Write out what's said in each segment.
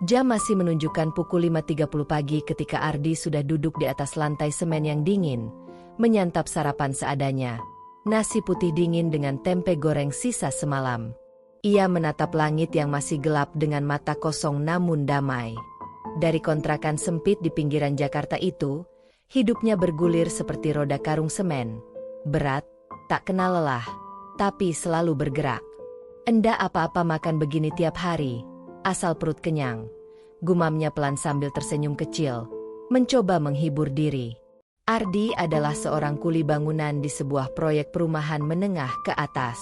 Jam masih menunjukkan pukul 5.30 pagi ketika Ardi sudah duduk di atas lantai semen yang dingin, menyantap sarapan seadanya. Nasi putih dingin dengan tempe goreng sisa semalam. Ia menatap langit yang masih gelap dengan mata kosong namun damai. Dari kontrakan sempit di pinggiran Jakarta itu, hidupnya bergulir seperti roda karung semen. Berat, tak kenal lelah, tapi selalu bergerak. Endak apa-apa makan begini tiap hari, asal perut kenyang. Gumamnya pelan sambil tersenyum kecil, mencoba menghibur diri. Ardi adalah seorang kuli bangunan di sebuah proyek perumahan menengah ke atas.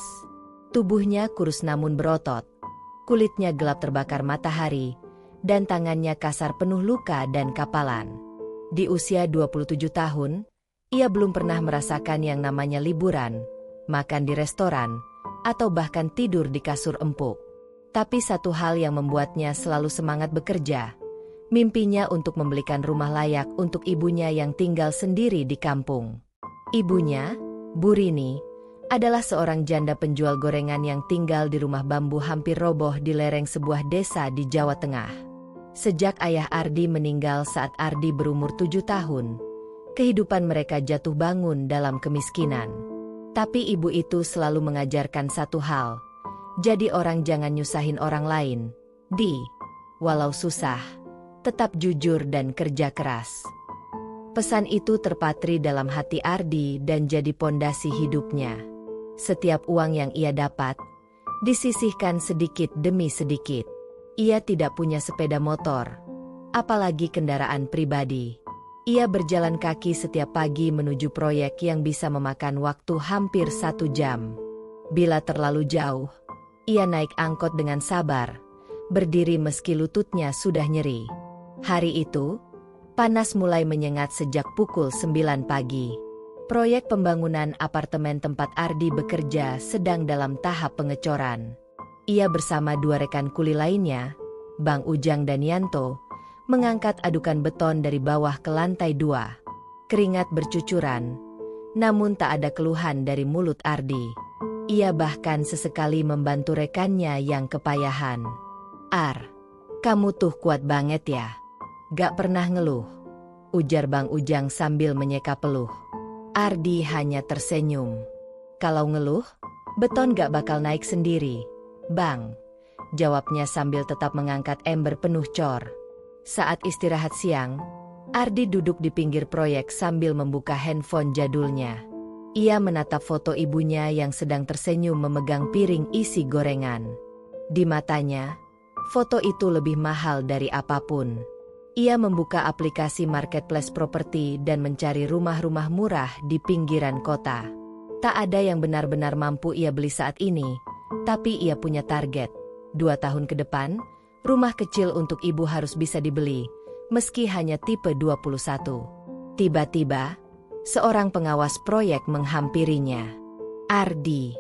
Tubuhnya kurus namun berotot, kulitnya gelap terbakar matahari, dan tangannya kasar penuh luka dan kapalan. Di usia 27 tahun, ia belum pernah merasakan yang namanya liburan, makan di restoran, atau bahkan tidur di kasur empuk. Tapi satu hal yang membuatnya selalu semangat bekerja, mimpinya untuk membelikan rumah layak untuk ibunya yang tinggal sendiri di kampung. Ibunya, Bu Rini, adalah seorang janda penjual gorengan yang tinggal di rumah bambu hampir roboh di lereng sebuah desa di Jawa Tengah. Sejak ayah Ardi meninggal saat Ardi berumur 7 tahun, kehidupan mereka jatuh bangun dalam kemiskinan. Tapi ibu itu selalu mengajarkan satu hal, jadi orang jangan nyusahin orang lain. Walau susah, tetap jujur dan kerja keras. Pesan itu terpatri dalam hati Ardi dan jadi pondasi hidupnya. Setiap uang yang ia dapat, disisihkan sedikit demi sedikit. Ia tidak punya sepeda motor, apalagi kendaraan pribadi. Ia berjalan kaki setiap pagi menuju proyek yang bisa memakan waktu hampir 1 jam. Bila terlalu jauh, ia naik angkot dengan sabar, berdiri meski lututnya sudah nyeri. Hari itu, panas mulai menyengat sejak pukul 9 pagi. Proyek pembangunan apartemen tempat Ardi bekerja sedang dalam tahap pengecoran. Ia bersama 2 rekan kuli lainnya, Bang Ujang dan Yanto, mengangkat adukan beton dari bawah ke lantai 2. Keringat bercucuran, namun tak ada keluhan dari mulut Ardi. Ia bahkan sesekali membantu rekannya yang kepayahan. Kamu tuh kuat banget ya. Gak pernah ngeluh, ujar Bang Ujang sambil menyeka peluh. Ardi hanya tersenyum. Kalau ngeluh, beton gak bakal naik sendiri, Bang, jawabnya sambil tetap mengangkat ember penuh cor. Saat istirahat siang, Ardi duduk di pinggir proyek sambil membuka handphone jadulnya. Ia menatap foto ibunya yang sedang tersenyum memegang piring isi gorengan. Di matanya, foto itu lebih mahal dari apapun. Ia membuka aplikasi marketplace properti dan mencari rumah-rumah murah di pinggiran kota. Tak ada yang benar-benar mampu ia beli saat ini, tapi ia punya target. 2 tahun ke depan, rumah kecil untuk ibu harus bisa dibeli, meski hanya tipe 21. Tiba-tiba, seorang pengawas proyek menghampirinya. Ardi,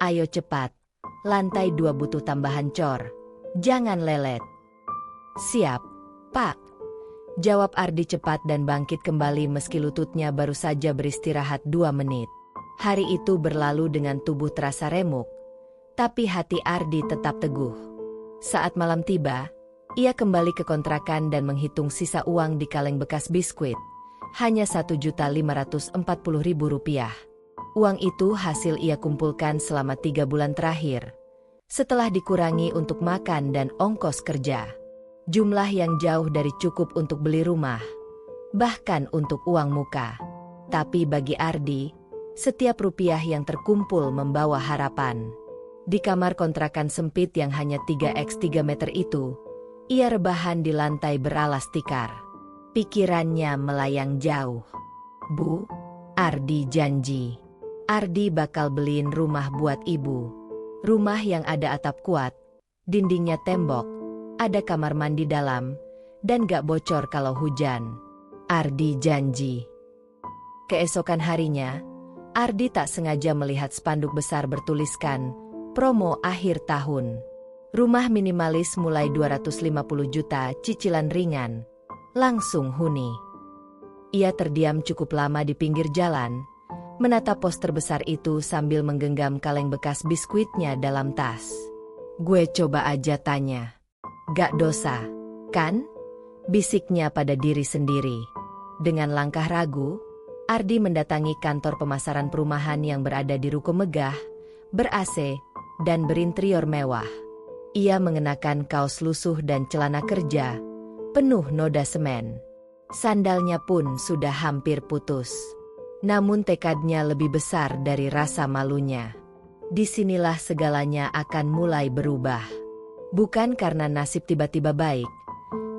ayo cepat, lantai 2 butuh tambahan cor. Jangan lelet. Siap, Pak. Jawab Ardi cepat dan bangkit kembali meski lututnya baru saja beristirahat 2 menit. Hari itu berlalu dengan tubuh terasa remuk, tapi hati Ardi tetap teguh. Saat malam tiba, ia kembali ke kontrakan dan menghitung sisa uang di kaleng bekas biskuit. Hanya Rp1.540.000. Uang itu hasil ia kumpulkan selama 3 bulan terakhir, setelah dikurangi untuk makan dan ongkos kerja. Jumlah yang jauh dari cukup untuk beli rumah, bahkan untuk uang muka. Tapi bagi Ardi, setiap rupiah yang terkumpul membawa harapan. Di kamar kontrakan sempit yang hanya 3x3 meter itu, ia rebahan di lantai beralas tikar. Pikirannya melayang jauh. Bu, Ardi janji. Ardi bakal beliin rumah buat ibu. Rumah yang ada atap kuat, dindingnya tembok, ada kamar mandi dalam, dan gak bocor kalau hujan. Ardi janji. Keesokan harinya, Ardi tak sengaja melihat spanduk besar bertuliskan, promo akhir tahun. Rumah minimalis mulai 250 juta, cicilan ringan. Langsung huni. Ia terdiam cukup lama di pinggir jalan, menatap poster besar itu sambil menggenggam kaleng bekas biskuitnya dalam tas. Gue coba aja tanya. Gak dosa, Kan? Bisiknya pada diri sendiri. Dengan langkah ragu, Ardi mendatangi kantor pemasaran perumahan yang berada di ruko megah, ber-AC, dan berinterior mewah. Ia mengenakan kaos lusuh dan celana kerja, penuh noda semen. Sandalnya pun sudah hampir putus. Namun tekadnya lebih besar dari rasa malunya. Disinilah segalanya akan mulai berubah. Bukan karena nasib tiba-tiba baik,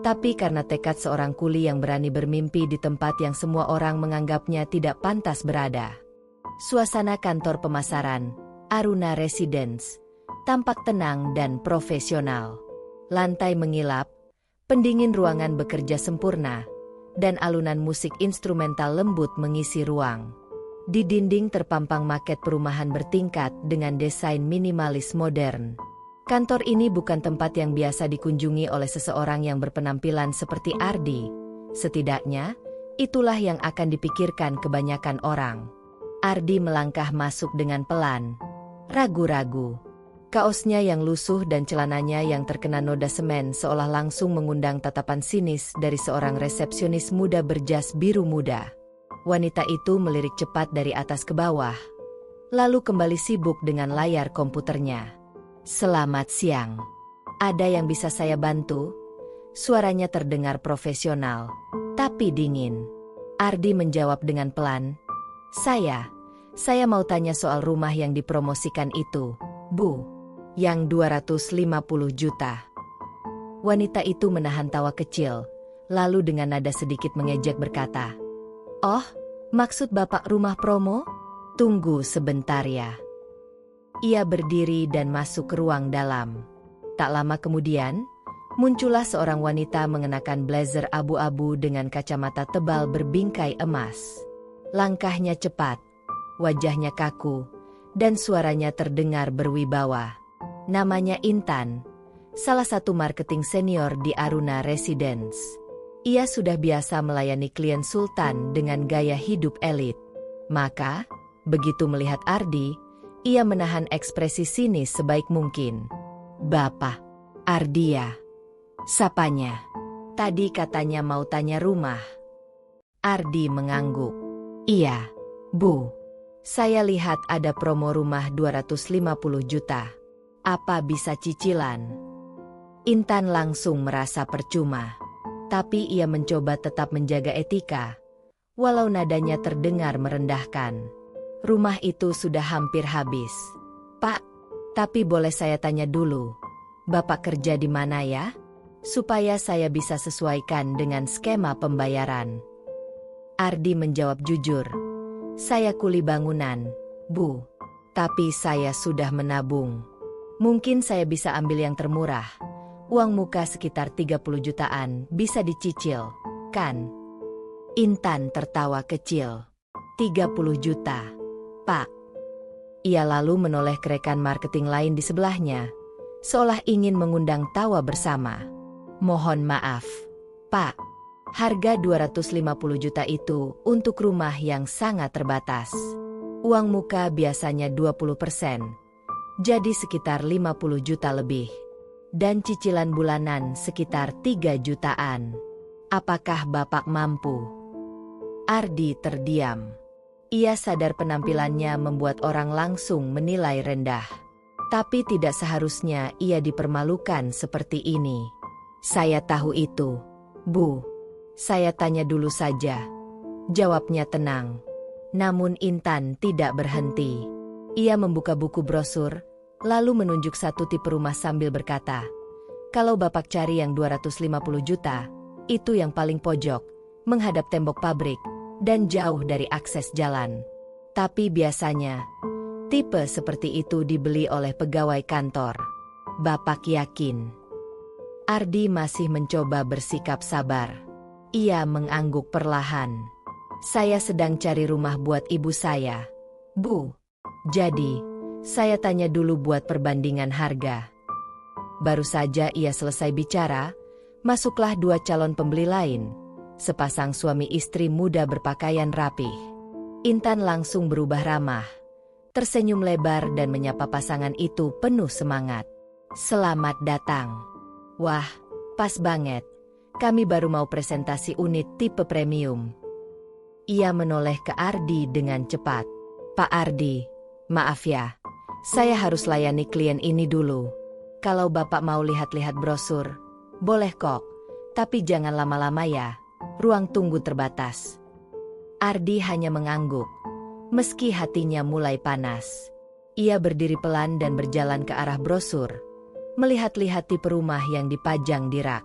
tapi karena tekad seorang kuli yang berani bermimpi di tempat yang semua orang menganggapnya tidak pantas berada. Suasana kantor pemasaran, Aruna Residence, tampak tenang dan profesional. Lantai mengilap, pendingin ruangan bekerja sempurna, dan alunan musik instrumental lembut mengisi ruang. Di dinding terpampang maket perumahan bertingkat dengan desain minimalis modern. Kantor ini bukan tempat yang biasa dikunjungi oleh seseorang yang berpenampilan seperti Ardi. Setidaknya, itulah yang akan dipikirkan kebanyakan orang. Ardi melangkah masuk dengan pelan, ragu-ragu. Kaosnya yang lusuh dan celananya yang terkena noda semen seolah langsung mengundang tatapan sinis dari seorang resepsionis muda berjas biru muda. Wanita itu melirik cepat dari atas ke bawah, lalu kembali sibuk dengan layar komputernya. "Selamat siang. Ada yang bisa saya bantu?" Suaranya terdengar profesional, tapi dingin. Ardi menjawab dengan pelan, Saya mau tanya soal rumah yang dipromosikan itu, Bu. Yang 250 juta. Wanita itu menahan tawa kecil, lalu dengan nada sedikit mengejek berkata, "Oh, maksud Bapak rumah promo? Tunggu sebentar ya." Ia berdiri dan masuk ke ruang dalam. Tak lama kemudian, muncullah seorang wanita mengenakan blazer abu-abu dengan kacamata tebal berbingkai emas. Langkahnya cepat, wajahnya kaku, dan suaranya terdengar berwibawa. Namanya Intan, salah satu marketing senior di Aruna Residence. Ia sudah biasa melayani klien sultan dengan gaya hidup elit. Maka, begitu melihat Ardi, ia menahan ekspresi sinis sebaik mungkin. "Bapak, Ardia," sapanya. "Tadi katanya mau tanya rumah." Ardi mengangguk. "Iya, Bu. Saya lihat ada promo rumah 250 juta. Apa bisa cicilan?" Intan langsung merasa percuma. Tapi ia mencoba tetap menjaga etika, walau nadanya terdengar merendahkan. "Rumah itu sudah hampir habis. Pak, tapi boleh saya tanya dulu, Bapak kerja di mana ya? Supaya saya bisa sesuaikan dengan skema pembayaran." Ardi menjawab jujur, "Saya kuli bangunan, Bu. Tapi saya sudah menabung. Mungkin saya bisa ambil yang termurah. Uang muka sekitar 30 jutaan bisa dicicil, kan?" Intan tertawa kecil. 30 juta, Pak. Ia lalu menoleh ke rekan marketing lain di sebelahnya, seolah ingin mengundang tawa bersama. "Mohon maaf, Pak. Harga 250 juta itu untuk rumah yang sangat terbatas. Uang muka biasanya 20%, jadi sekitar 50 juta lebih. Dan cicilan bulanan sekitar 3 jutaan. Apakah Bapak mampu?" Ardi terdiam. Ia sadar penampilannya membuat orang langsung menilai rendah. Tapi tidak seharusnya ia dipermalukan seperti ini. "Saya tahu itu, Bu. Saya tanya dulu saja," jawabnya tenang. Namun Intan tidak berhenti. Ia membuka buku brosur, lalu menunjuk satu tipe rumah sambil berkata, "Kalau Bapak cari yang 250 juta, itu yang paling pojok, menghadap tembok pabrik, dan jauh dari akses jalan. Tapi biasanya, tipe seperti itu dibeli oleh pegawai kantor. Bapak yakin?" Ardi masih mencoba bersikap sabar. Ia mengangguk perlahan. "Saya sedang cari rumah buat ibu saya, Bu. Jadi, saya tanya dulu buat perbandingan harga." Baru saja ia selesai bicara, masuklah dua calon pembeli lain, sepasang suami istri muda berpakaian rapih. Intan langsung berubah ramah, tersenyum lebar dan menyapa pasangan itu penuh semangat. "Selamat datang. Wah, pas banget. Kami baru mau presentasi unit tipe premium. Ia menoleh ke Ardi dengan cepat. Pak Ardi, maaf ya. Saya harus layani klien ini dulu. Kalau Bapak mau lihat-lihat brosur, boleh kok. Tapi jangan lama-lama ya. Ruang tunggu terbatas. Ardi hanya mengangguk. Meski hatinya mulai panas. Ia berdiri pelan dan berjalan ke arah brosur. Melihat-lihat tipe rumah yang dipajang di rak.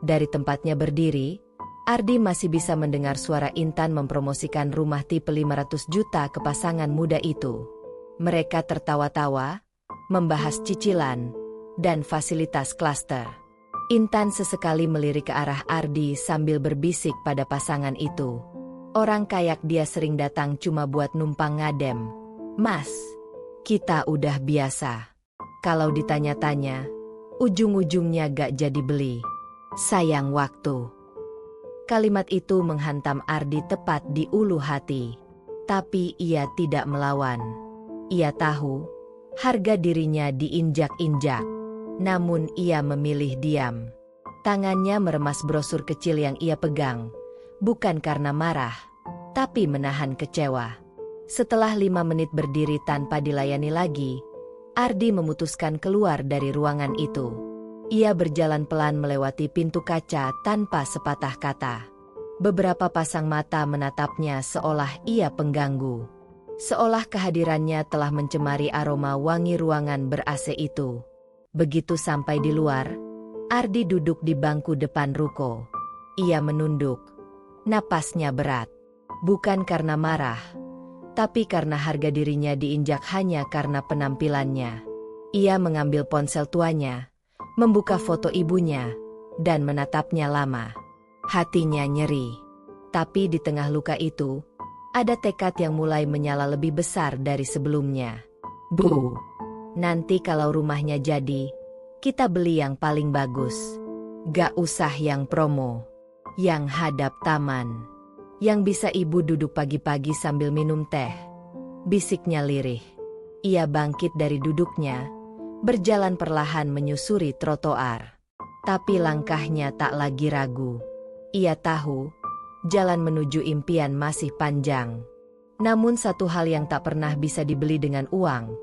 Dari tempatnya berdiri, Ardi masih bisa mendengar suara Intan mempromosikan rumah tipe 500 juta ke pasangan muda itu. Mereka tertawa-tawa, membahas cicilan, dan fasilitas klaster. Intan sesekali melirik ke arah Ardi sambil berbisik pada pasangan itu. Orang kayak dia sering datang cuma buat numpang ngadem. Mas, kita udah biasa. Kalau ditanya-tanya, ujung-ujungnya gak jadi beli. Sayang waktu. Kalimat itu menghantam Ardi tepat di ulu hati. Tapi ia tidak melawan. Ia tahu, harga dirinya diinjak-injak. Namun ia memilih diam. Tangannya meremas brosur kecil yang ia pegang. Bukan karena marah, tapi menahan kecewa. Setelah 5 menit berdiri tanpa dilayani lagi, Ardi memutuskan keluar dari ruangan itu. Ia berjalan pelan melewati pintu kaca tanpa sepatah kata. Beberapa pasang mata menatapnya seolah ia pengganggu. Seolah kehadirannya telah mencemari aroma wangi ruangan ber-AC itu. Begitu sampai di luar, Ardi duduk di bangku depan ruko. Ia menunduk. Napasnya berat. Bukan karena marah, tapi karena harga dirinya diinjak hanya karena penampilannya. Ia mengambil ponsel tuanya, membuka foto ibunya, dan menatapnya lama. Hatinya nyeri. Tapi di tengah luka itu, ada tekad yang mulai menyala lebih besar dari sebelumnya. Bu, nanti kalau rumahnya jadi, kita beli yang paling bagus. Gak usah yang promo, yang hadap taman. Yang bisa ibu duduk pagi-pagi sambil minum teh. Bisiknya lirih. Ia bangkit dari duduknya, berjalan perlahan menyusuri trotoar. Tapi langkahnya tak lagi ragu. Ia tahu, jalan menuju impian masih panjang. Namun satu hal yang tak pernah bisa dibeli dengan uang,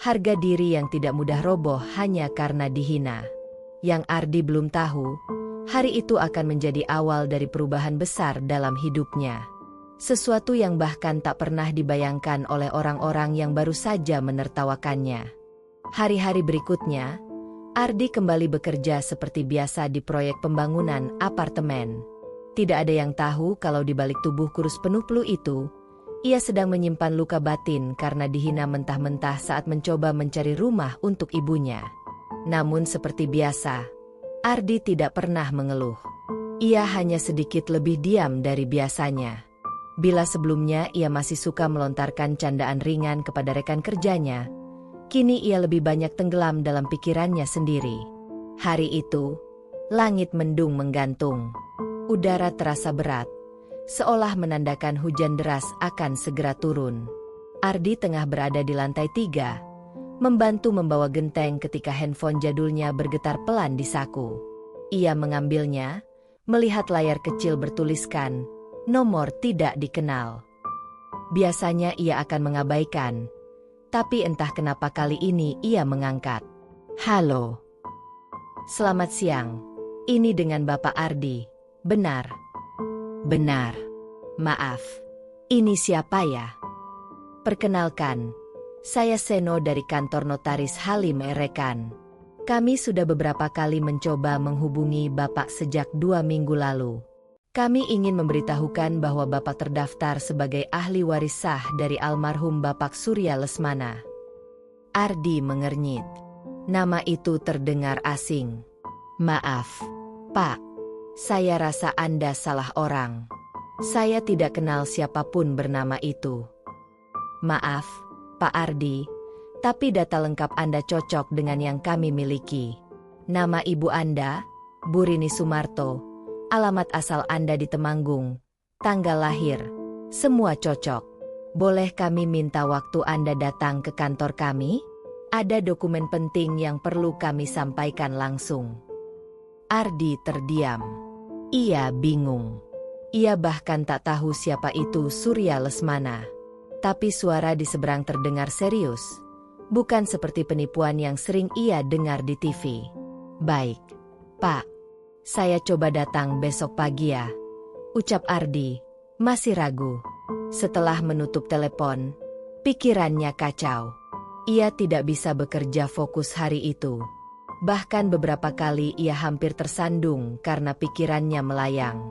harga diri yang tidak mudah roboh hanya karena dihina. Yang Ardi belum tahu, hari itu akan menjadi awal dari perubahan besar dalam hidupnya. Sesuatu yang bahkan tak pernah dibayangkan oleh orang-orang yang baru saja menertawakannya. Hari-hari berikutnya, Ardi kembali bekerja seperti biasa di proyek pembangunan apartemen. Tidak ada yang tahu kalau di balik tubuh kurus penuh flu itu, ia sedang menyimpan luka batin karena dihina mentah-mentah saat mencoba mencari rumah untuk ibunya. Namun seperti biasa, Ardi tidak pernah mengeluh. Ia hanya sedikit lebih diam dari biasanya. Bila sebelumnya ia masih suka melontarkan candaan ringan kepada rekan kerjanya, kini ia lebih banyak tenggelam dalam pikirannya sendiri. Hari itu, langit mendung menggantung. Udara terasa berat, seolah menandakan hujan deras akan segera turun. Ardi tengah berada di lantai 3, membantu membawa genteng ketika handphone jadulnya bergetar pelan di saku. Ia mengambilnya, melihat layar kecil bertuliskan, nomor tidak dikenal. Biasanya ia akan mengabaikan, tapi entah kenapa kali ini ia mengangkat. Halo. Selamat siang, ini dengan Bapak Ardi. Benar. Benar. Maaf. Ini siapa ya? Perkenalkan, saya Seno dari kantor notaris Halim Erekan. Kami sudah beberapa kali mencoba menghubungi Bapak sejak 2 minggu lalu. Kami ingin memberitahukan bahwa Bapak terdaftar sebagai ahli waris sah dari almarhum Bapak Surya Lesmana. Ardi mengernyit. Nama itu terdengar asing. Maaf, Pak. Saya rasa Anda salah orang. Saya tidak kenal siapapun bernama itu. Maaf, Pak Ardi, tapi data lengkap Anda cocok dengan yang kami miliki. Nama ibu Anda, Bu Rini Sumarto, alamat asal Anda di Temanggung, tanggal lahir, semua cocok. Boleh kami minta waktu Anda datang ke kantor kami? Ada dokumen penting yang perlu kami sampaikan langsung. Ardi terdiam. Ia bingung. Ia bahkan tak tahu siapa itu Surya Lesmana. Tapi suara di seberang terdengar serius. Bukan seperti penipuan yang sering ia dengar di TV. "Baik, Pak. Saya coba datang besok pagi ya," ucap Ardi, masih ragu. Setelah menutup telepon, pikirannya kacau. Ia tidak bisa bekerja fokus hari itu. Bahkan beberapa kali ia hampir tersandung karena pikirannya melayang.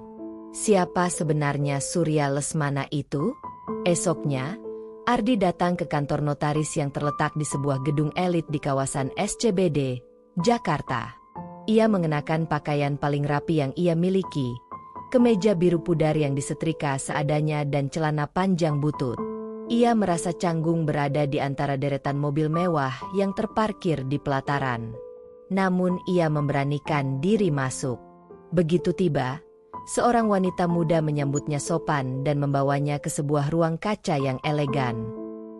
Siapa sebenarnya Surya Lesmana itu? Esoknya, Ardi datang ke kantor notaris yang terletak di sebuah gedung elit di kawasan SCBD, Jakarta. Ia mengenakan pakaian paling rapi yang ia miliki, kemeja biru pudar yang disetrika seadanya dan celana panjang butut. Ia merasa canggung berada di antara deretan mobil mewah yang terparkir di pelataran. Namun ia memberanikan diri masuk. Begitu tiba, seorang wanita muda menyambutnya sopan dan membawanya ke sebuah ruang kaca yang elegan.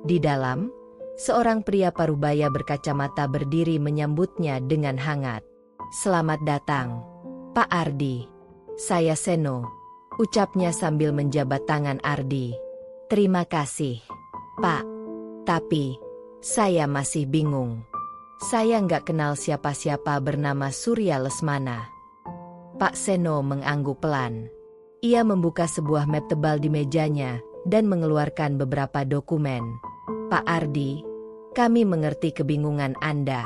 Di dalam, seorang pria parubaya berkacamata berdiri menyambutnya dengan hangat. "Selamat datang, Pak Ardi. Saya Seno," ucapnya sambil menjabat tangan Ardi. "Terima kasih, Pak. Tapi, saya masih bingung. Saya nggak kenal siapa-siapa bernama Surya Lesmana." Pak Seno mengangguk pelan. Ia membuka sebuah map tebal di mejanya dan mengeluarkan beberapa dokumen. "Pak Ardi, kami mengerti kebingungan Anda.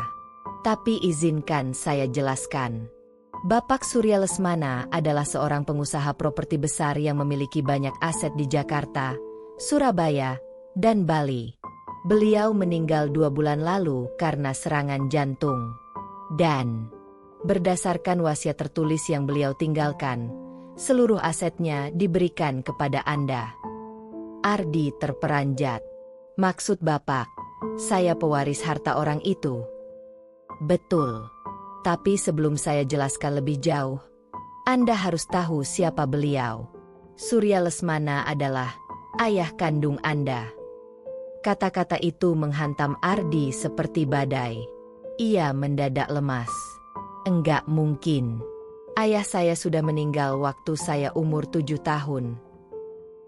Tapi izinkan saya jelaskan. Bapak Surya Lesmana adalah seorang pengusaha properti besar yang memiliki banyak aset di Jakarta, Surabaya, dan Bali. Beliau meninggal 2 bulan lalu karena serangan jantung. Dan berdasarkan wasiat tertulis yang beliau tinggalkan, seluruh asetnya diberikan kepada Anda." Ardi terperanjat. "Maksud Bapak, saya pewaris harta orang itu?" "Betul. Tapi sebelum saya jelaskan lebih jauh, Anda harus tahu siapa beliau. Surya Lesmana adalah ayah kandung Anda." Kata-kata itu menghantam Ardi seperti badai. Ia mendadak lemas. "Enggak mungkin. Ayah saya sudah meninggal waktu saya umur 7 tahun.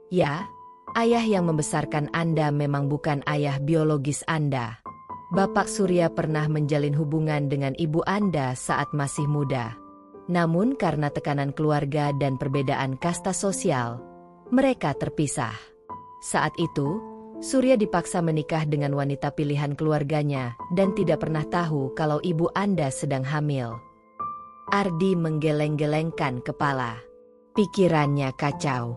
Ya, ayah yang membesarkan Anda memang bukan ayah biologis Anda. Bapak Surya pernah menjalin hubungan dengan ibu Anda saat masih muda. Namun karena tekanan keluarga dan perbedaan kasta sosial, mereka terpisah. Saat itu, Surya dipaksa menikah dengan wanita pilihan keluarganya dan tidak pernah tahu kalau ibu Anda sedang hamil." Ardi menggeleng-gelengkan kepala. Pikirannya kacau.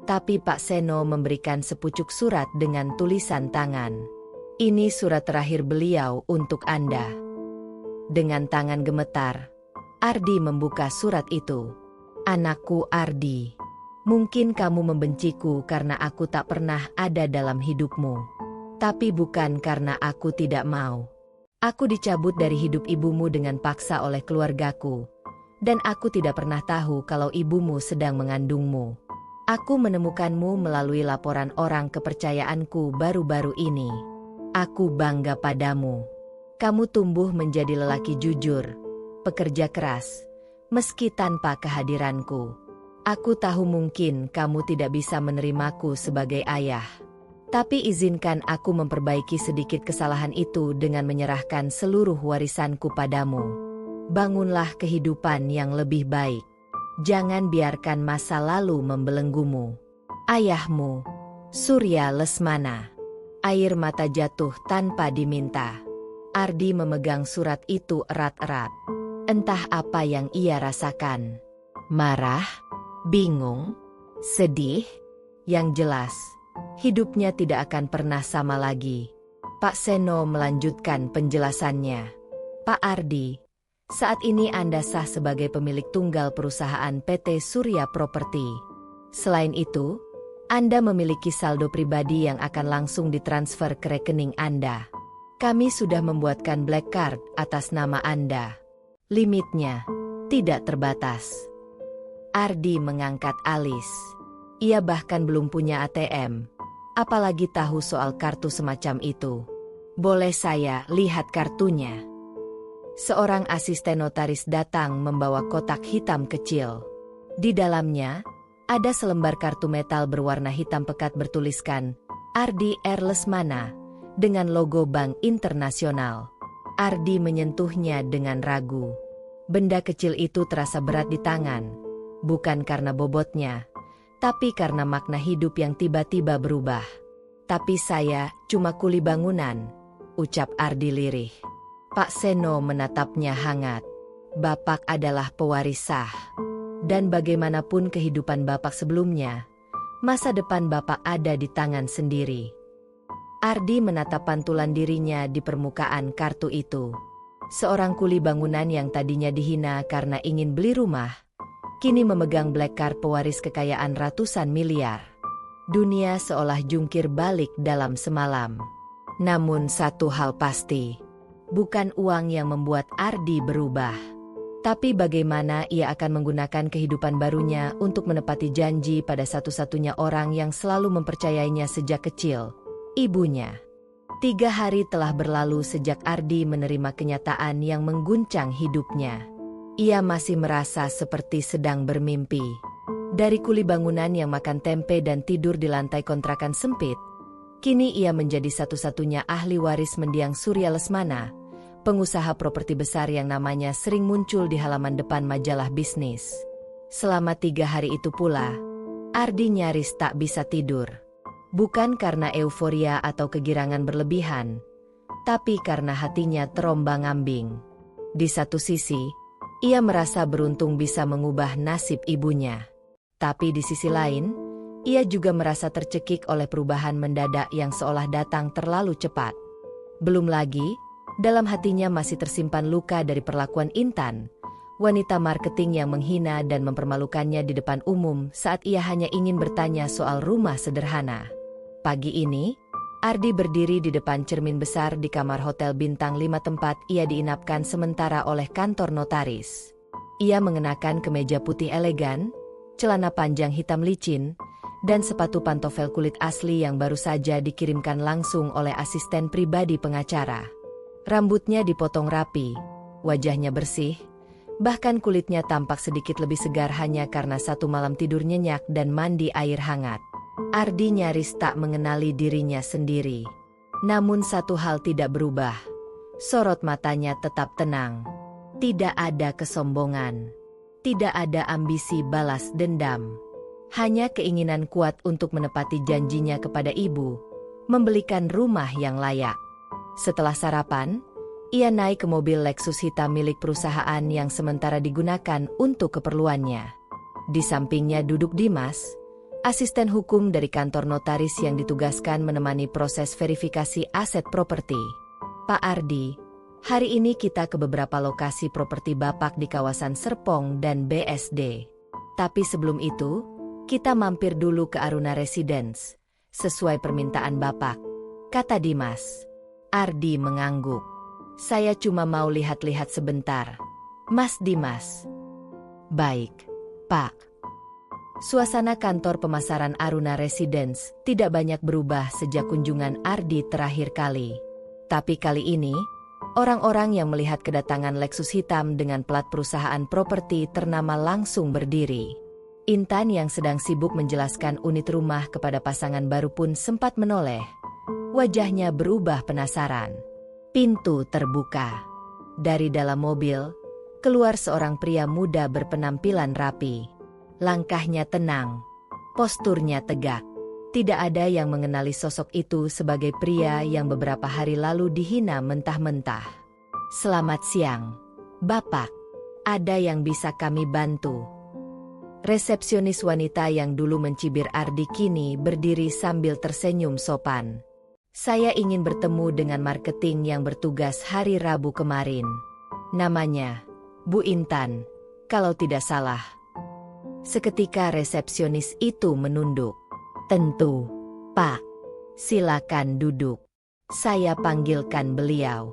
Tapi Pak Seno memberikan sepucuk surat dengan tulisan tangan. "Ini surat terakhir beliau untuk Anda." Dengan tangan gemetar, Ardi membuka surat itu. "Anakku Ardi, mungkin kamu membenciku karena aku tak pernah ada dalam hidupmu. Tapi bukan karena aku tidak mau. Aku dicabut dari hidup ibumu dengan paksa oleh keluargaku. Dan aku tidak pernah tahu kalau ibumu sedang mengandungmu. Aku menemukanmu melalui laporan orang kepercayaanku baru-baru ini. Aku bangga padamu. Kamu tumbuh menjadi lelaki jujur, pekerja keras, meski tanpa kehadiranku. Aku tahu mungkin kamu tidak bisa menerimaku sebagai ayah. Tapi izinkan aku memperbaiki sedikit kesalahan itu dengan menyerahkan seluruh warisanku padamu. Bangunlah kehidupan yang lebih baik. Jangan biarkan masa lalu membelenggumu. Ayahmu, Surya Lesmana." Air mata jatuh tanpa diminta. Ardi memegang surat itu erat-erat. Entah apa yang ia rasakan. Marah, bingung, sedih. Yang jelas, hidupnya tidak akan pernah sama lagi. Pak Seno melanjutkan penjelasannya. "Pak Ardi, saat ini Anda sah sebagai pemilik tunggal perusahaan PT Surya Property. Selain itu, Anda memiliki saldo pribadi yang akan langsung ditransfer ke rekening Anda. Kami sudah membuatkan black card atas nama Anda. Limitnya tidak terbatas." Ardi mengangkat alis. Ia bahkan belum punya ATM, apalagi tahu soal kartu semacam itu. "Boleh saya lihat kartunya?" Seorang asisten notaris datang membawa kotak hitam kecil. Di dalamnya, ada selembar kartu metal berwarna hitam pekat bertuliskan, Ardi R. Lesmana, dengan logo Bank Internasional. Ardi menyentuhnya dengan ragu. Benda kecil itu terasa berat di tangan, bukan karena bobotnya, tapi karena makna hidup yang tiba-tiba berubah. Tapi saya cuma kuli bangunan, ucap Ardi lirih. Pak Seno menatapnya hangat. Bapak adalah pewaris sah. Dan bagaimanapun kehidupan Bapak sebelumnya, masa depan Bapak ada di tangan sendiri. Ardi menatap pantulan dirinya di permukaan kartu itu. Seorang kuli bangunan yang tadinya dihina karena ingin beli rumah, kini memegang black card pewaris kekayaan ratusan miliar. Dunia seolah jungkir balik dalam semalam. Namun satu hal pasti, bukan uang yang membuat Ardi berubah. Tapi bagaimana ia akan menggunakan kehidupan barunya untuk menepati janji pada satu-satunya orang yang selalu mempercayainya sejak kecil, ibunya. 3 hari telah berlalu sejak Ardi menerima kenyataan yang mengguncang hidupnya. Ia masih merasa seperti sedang bermimpi. Dari kuli bangunan yang makan tempe dan tidur di lantai kontrakan sempit, kini ia menjadi satu-satunya ahli waris mendiang Surya Lesmana, pengusaha properti besar yang namanya sering muncul di halaman depan majalah bisnis. Selama 3 hari itu pula, Ardi nyaris tak bisa tidur. Bukan karena euforia atau kegirangan berlebihan, tapi karena hatinya terombang-ambing. Di satu sisi, ia merasa beruntung bisa mengubah nasib ibunya. Tapi di sisi lain, ia juga merasa tercekik oleh perubahan mendadak yang seolah datang terlalu cepat. Belum lagi, dalam hatinya masih tersimpan luka dari perlakuan Intan, wanita marketing yang menghina dan mempermalukannya di depan umum saat ia hanya ingin bertanya soal rumah sederhana. Pagi ini, Ardi berdiri di depan cermin besar di kamar hotel bintang 5 tempat ia diinapkan sementara oleh kantor notaris. Ia mengenakan kemeja putih elegan, celana panjang hitam licin, dan sepatu pantofel kulit asli yang baru saja dikirimkan langsung oleh asisten pribadi pengacara. Rambutnya dipotong rapi, wajahnya bersih, bahkan kulitnya tampak sedikit lebih segar hanya karena 1 malam tidur nyenyak dan mandi air hangat. Ardi nyaris tak mengenali dirinya sendiri. Namun satu hal tidak berubah. Sorot matanya tetap tenang. Tidak ada kesombongan. Tidak ada ambisi balas dendam. Hanya keinginan kuat untuk menepati janjinya kepada ibu, membelikan rumah yang layak. Setelah sarapan, ia naik ke mobil Lexus hitam milik perusahaan yang sementara digunakan untuk keperluannya. Di sampingnya duduk Dimas, asisten hukum dari kantor notaris yang ditugaskan menemani proses verifikasi aset properti. Pak Ardi, hari ini kita ke beberapa lokasi properti Bapak di kawasan Serpong dan BSD. Tapi sebelum itu, kita mampir dulu ke Aruna Residence, sesuai permintaan Bapak, kata Dimas. Ardi mengangguk. Saya cuma mau lihat-lihat sebentar, Mas Dimas. Baik, Pak. Suasana kantor pemasaran Aruna Residence tidak banyak berubah sejak kunjungan Ardi terakhir kali. Tapi kali ini, orang-orang yang melihat kedatangan Lexus hitam dengan plat perusahaan properti ternama langsung berdiri. Intan yang sedang sibuk menjelaskan unit rumah kepada pasangan baru pun sempat menoleh. Wajahnya berubah penasaran. Pintu terbuka. Dari dalam mobil, keluar seorang pria muda berpenampilan rapi. Langkahnya tenang, posturnya tegak. Tidak ada yang mengenali sosok itu sebagai pria yang beberapa hari lalu dihina mentah-mentah. Selamat siang, Bapak. Ada yang bisa kami bantu? Resepsionis wanita yang dulu mencibir Ardi kini berdiri sambil tersenyum sopan. Saya ingin bertemu dengan marketing yang bertugas hari Rabu kemarin. Namanya Bu Intan, kalau tidak salah. Seketika resepsionis itu menunduk. Tentu, Pak. Silakan duduk. Saya panggilkan beliau.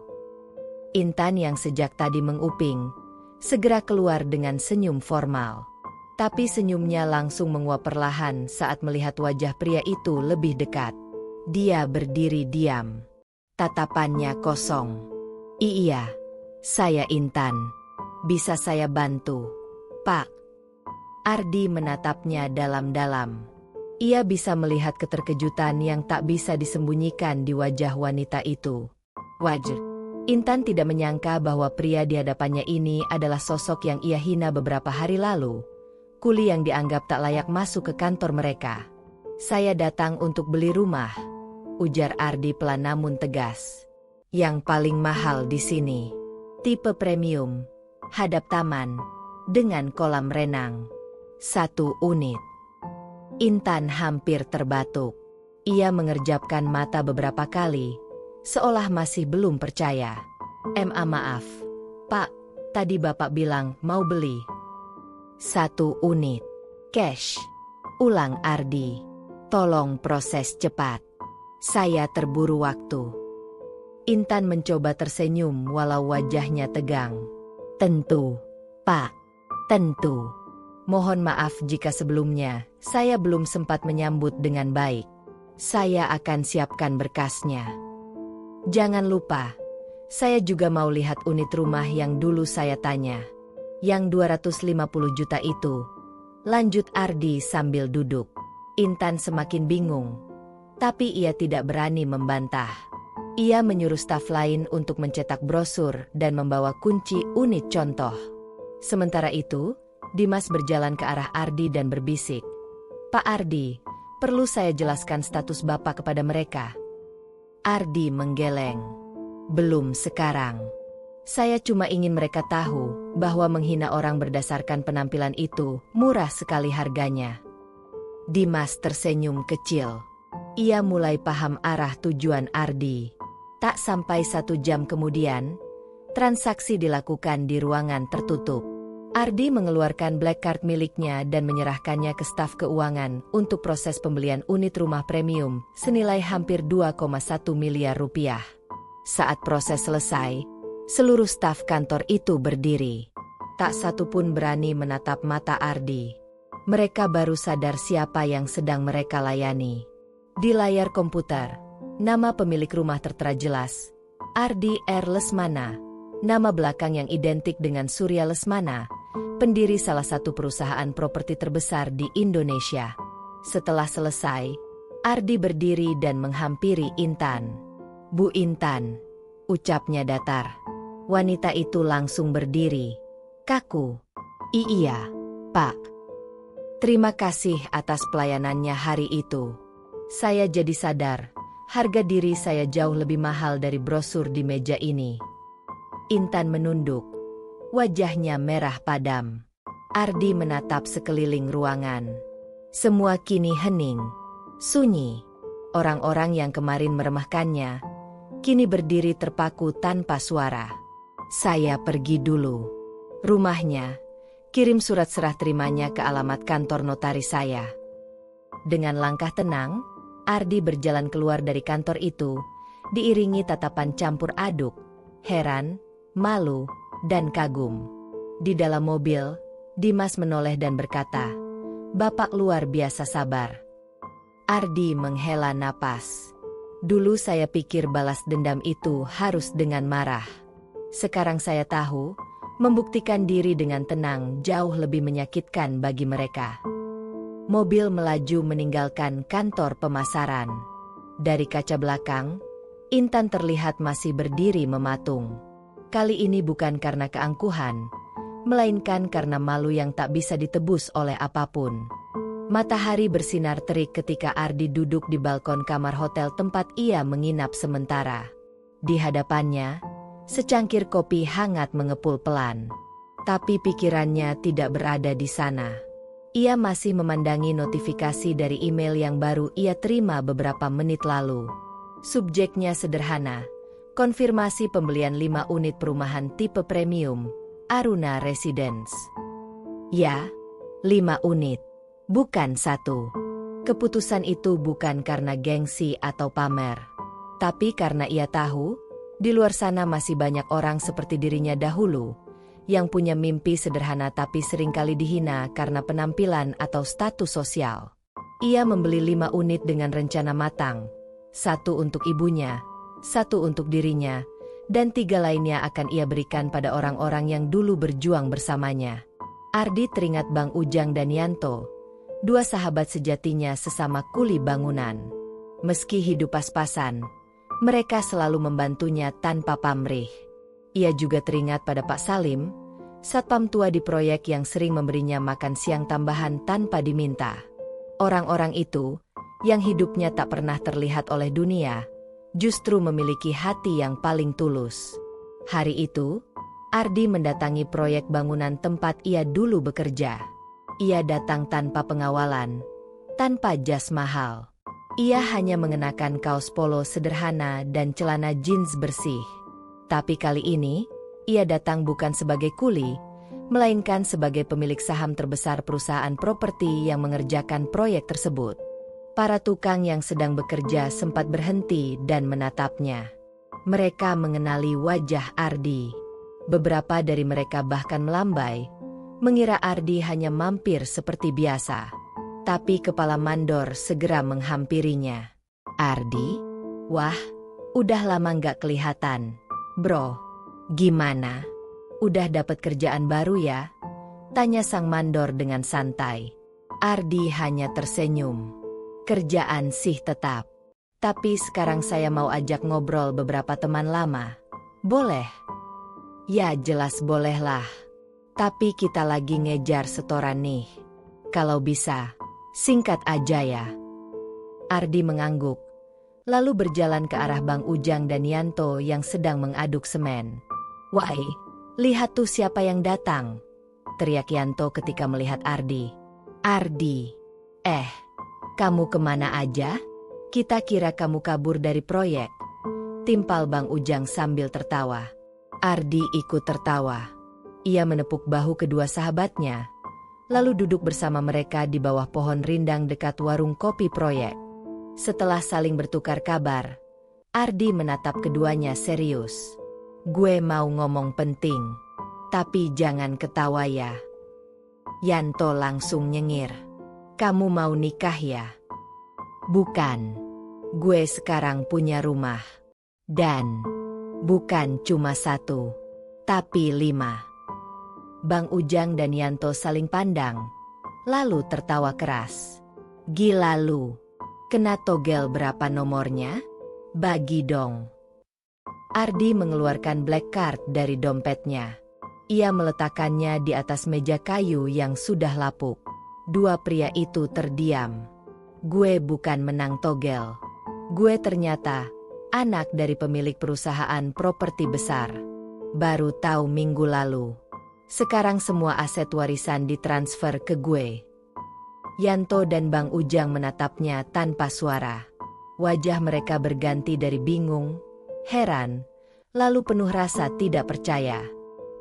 Intan yang sejak tadi menguping, segera keluar dengan senyum formal. Tapi senyumnya langsung menguap perlahan saat melihat wajah pria itu lebih dekat. Dia berdiri diam. Tatapannya kosong. Iya, saya Intan. Bisa saya bantu, Pak? Ardi menatapnya dalam-dalam. Ia bisa melihat keterkejutan yang tak bisa disembunyikan di wajah wanita itu. Wajar. Intan tidak menyangka bahwa pria di hadapannya ini adalah sosok yang ia hina beberapa hari lalu. Kuli yang dianggap tak layak masuk ke kantor mereka. "Saya datang untuk beli rumah," ujar Ardi pelan namun tegas. "Yang paling mahal di sini. Tipe premium. Hadap taman. Dengan kolam renang. 1 unit." Intan hampir terbatuk. Ia mengerjapkan mata beberapa kali, seolah masih belum percaya. Maaf, Pak, tadi Bapak bilang mau beli." 1 unit. Cash. Ulang Ardi. "Tolong proses cepat. Saya terburu waktu." Intan mencoba tersenyum walau wajahnya tegang. "Tentu, Pak. Tentu. Mohon maaf jika sebelumnya saya belum sempat menyambut dengan baik. Saya akan siapkan berkasnya. Jangan lupa, saya juga mau lihat unit rumah yang dulu saya tanya. Yang 250 juta itu," lanjut Ardi sambil duduk. Intan semakin bingung, tapi ia tidak berani membantah. Ia menyuruh staf lain untuk mencetak brosur dan membawa kunci unit contoh. Sementara itu, Dimas berjalan ke arah Ardi dan berbisik, "Pak Ardi, perlu saya jelaskan status Bapak kepada mereka." Ardi menggeleng. "Belum sekarang. Saya cuma ingin mereka tahu bahwa menghina orang berdasarkan penampilan itu murah sekali harganya." Dimas tersenyum kecil. Ia mulai paham arah tujuan Ardi. Tak sampai 1 jam kemudian, transaksi dilakukan di ruangan tertutup. Ardi mengeluarkan black card miliknya dan menyerahkannya ke staf keuangan untuk proses pembelian unit rumah premium senilai hampir 2,1 miliar rupiah. Saat proses selesai, seluruh staf kantor itu berdiri. Tak satu pun berani menatap mata Ardi. Mereka baru sadar siapa yang sedang mereka layani. Di layar komputer, nama pemilik rumah tertera jelas, Ardi R. Lesmana, nama belakang yang identik dengan Surya Lesmana, pendiri salah satu perusahaan properti terbesar di Indonesia. Setelah selesai, Ardi berdiri dan menghampiri Intan. "Bu Intan," ucapnya datar. Wanita itu langsung berdiri. Kaku. "Iya, Pak. Terima kasih atas pelayanannya hari itu. Saya jadi sadar, harga diri saya jauh lebih mahal dari brosur di meja ini." Intan menunduk. Wajahnya merah padam. Ardi menatap sekeliling ruangan. Semua kini hening, sunyi. Orang-orang yang kemarin meremehkannya, kini berdiri terpaku tanpa suara. "Saya pergi dulu. Rumahnya, kirim surat serah terimanya ke alamat kantor notaris saya." Dengan langkah tenang, Ardi berjalan keluar dari kantor itu, diiringi tatapan campur aduk, heran, malu, dan kagum. Di dalam mobil, Dimas menoleh dan berkata, "Bapak luar biasa sabar." Ardi menghela napas. "Dulu saya pikir balas dendam itu harus dengan marah. Sekarang saya tahu, membuktikan diri dengan tenang jauh lebih menyakitkan bagi mereka." Mobil melaju meninggalkan kantor pemasaran. Dari kaca belakang, Intan terlihat masih berdiri mematung. Kali ini bukan karena keangkuhan, melainkan karena malu yang tak bisa ditebus oleh apapun. Matahari bersinar terik ketika Ardi duduk di balkon kamar hotel tempat ia menginap sementara. Di hadapannya, secangkir kopi hangat mengepul pelan. Tapi pikirannya tidak berada di sana. Ia masih memandangi notifikasi dari email yang baru ia terima beberapa menit lalu. Subjeknya sederhana, konfirmasi pembelian 5 unit perumahan tipe premium, Aruna Residence. Ya, 5 unit, bukan 1. Keputusan itu bukan karena gengsi atau pamer, tapi karena ia tahu, di luar sana masih banyak orang seperti dirinya dahulu, yang punya mimpi sederhana tapi seringkali dihina karena penampilan atau status sosial. Ia membeli 5 unit dengan rencana matang, 1 untuk ibunya, 1 untuk dirinya, dan 3 lainnya akan ia berikan pada orang-orang yang dulu berjuang bersamanya. Ardi teringat Bang Ujang dan Yanto, dua sahabat sejatinya sesama kuli bangunan. Meski hidup pas-pasan, mereka selalu membantunya tanpa pamrih. Ia juga teringat pada Pak Salim, satpam tua di proyek yang sering memberinya makan siang tambahan tanpa diminta. Orang-orang itu, yang hidupnya tak pernah terlihat oleh dunia, justru memiliki hati yang paling tulus. Hari itu, Ardi mendatangi proyek bangunan tempat ia dulu bekerja. Ia datang tanpa pengawalan, tanpa jas mahal. Ia hanya mengenakan kaos polo sederhana dan celana jeans bersih. Tapi kali ini, ia datang bukan sebagai kuli, melainkan sebagai pemilik saham terbesar perusahaan properti yang mengerjakan proyek tersebut. Para tukang yang sedang bekerja sempat berhenti dan menatapnya. Mereka mengenali wajah Ardi. Beberapa dari mereka bahkan melambai, mengira Ardi hanya mampir seperti biasa. Tapi kepala mandor segera menghampirinya. "Ardi? Wah, udah lama nggak kelihatan. Bro, gimana? Udah dapat kerjaan baru ya?" tanya sang mandor dengan santai. Ardi hanya tersenyum. "Kerjaan sih tetap. Tapi sekarang saya mau ajak ngobrol beberapa teman lama. Boleh?" "Ya jelas bolehlah. Tapi kita lagi ngejar setoran nih. Kalau bisa, singkat aja ya." Ardi mengangguk, lalu berjalan ke arah Bang Ujang dan Yanto yang sedang mengaduk semen. "Wai, lihat tuh siapa yang datang," teriak Yanto ketika melihat Ardi. "Ardi, kamu kemana aja? Kita kira kamu kabur dari proyek," timpal Bang Ujang sambil tertawa. Ardi ikut tertawa. Ia menepuk bahu kedua sahabatnya, lalu duduk bersama mereka di bawah pohon rindang dekat warung kopi proyek. Setelah saling bertukar kabar, Ardi menatap keduanya serius. "Gue mau ngomong penting, tapi jangan ketawa ya." Yanto langsung nyengir. "Kamu mau nikah ya?" "Bukan. Gue sekarang punya rumah. Dan bukan cuma 1, tapi 5. Bang Ujang dan Yanto saling pandang, lalu tertawa keras. "Gila lu. Kena togel berapa nomornya? Bagi dong." Ardi mengeluarkan black card dari dompetnya. Ia meletakkannya di atas meja kayu yang sudah lapuk. Dua pria itu terdiam. "Gue bukan menang togel. Gue ternyata anak dari pemilik perusahaan properti besar. Baru tahu minggu lalu. Sekarang semua aset warisan ditransfer ke gue." Yanto dan Bang Ujang menatapnya tanpa suara. Wajah mereka berganti dari bingung, heran, lalu penuh rasa tidak percaya.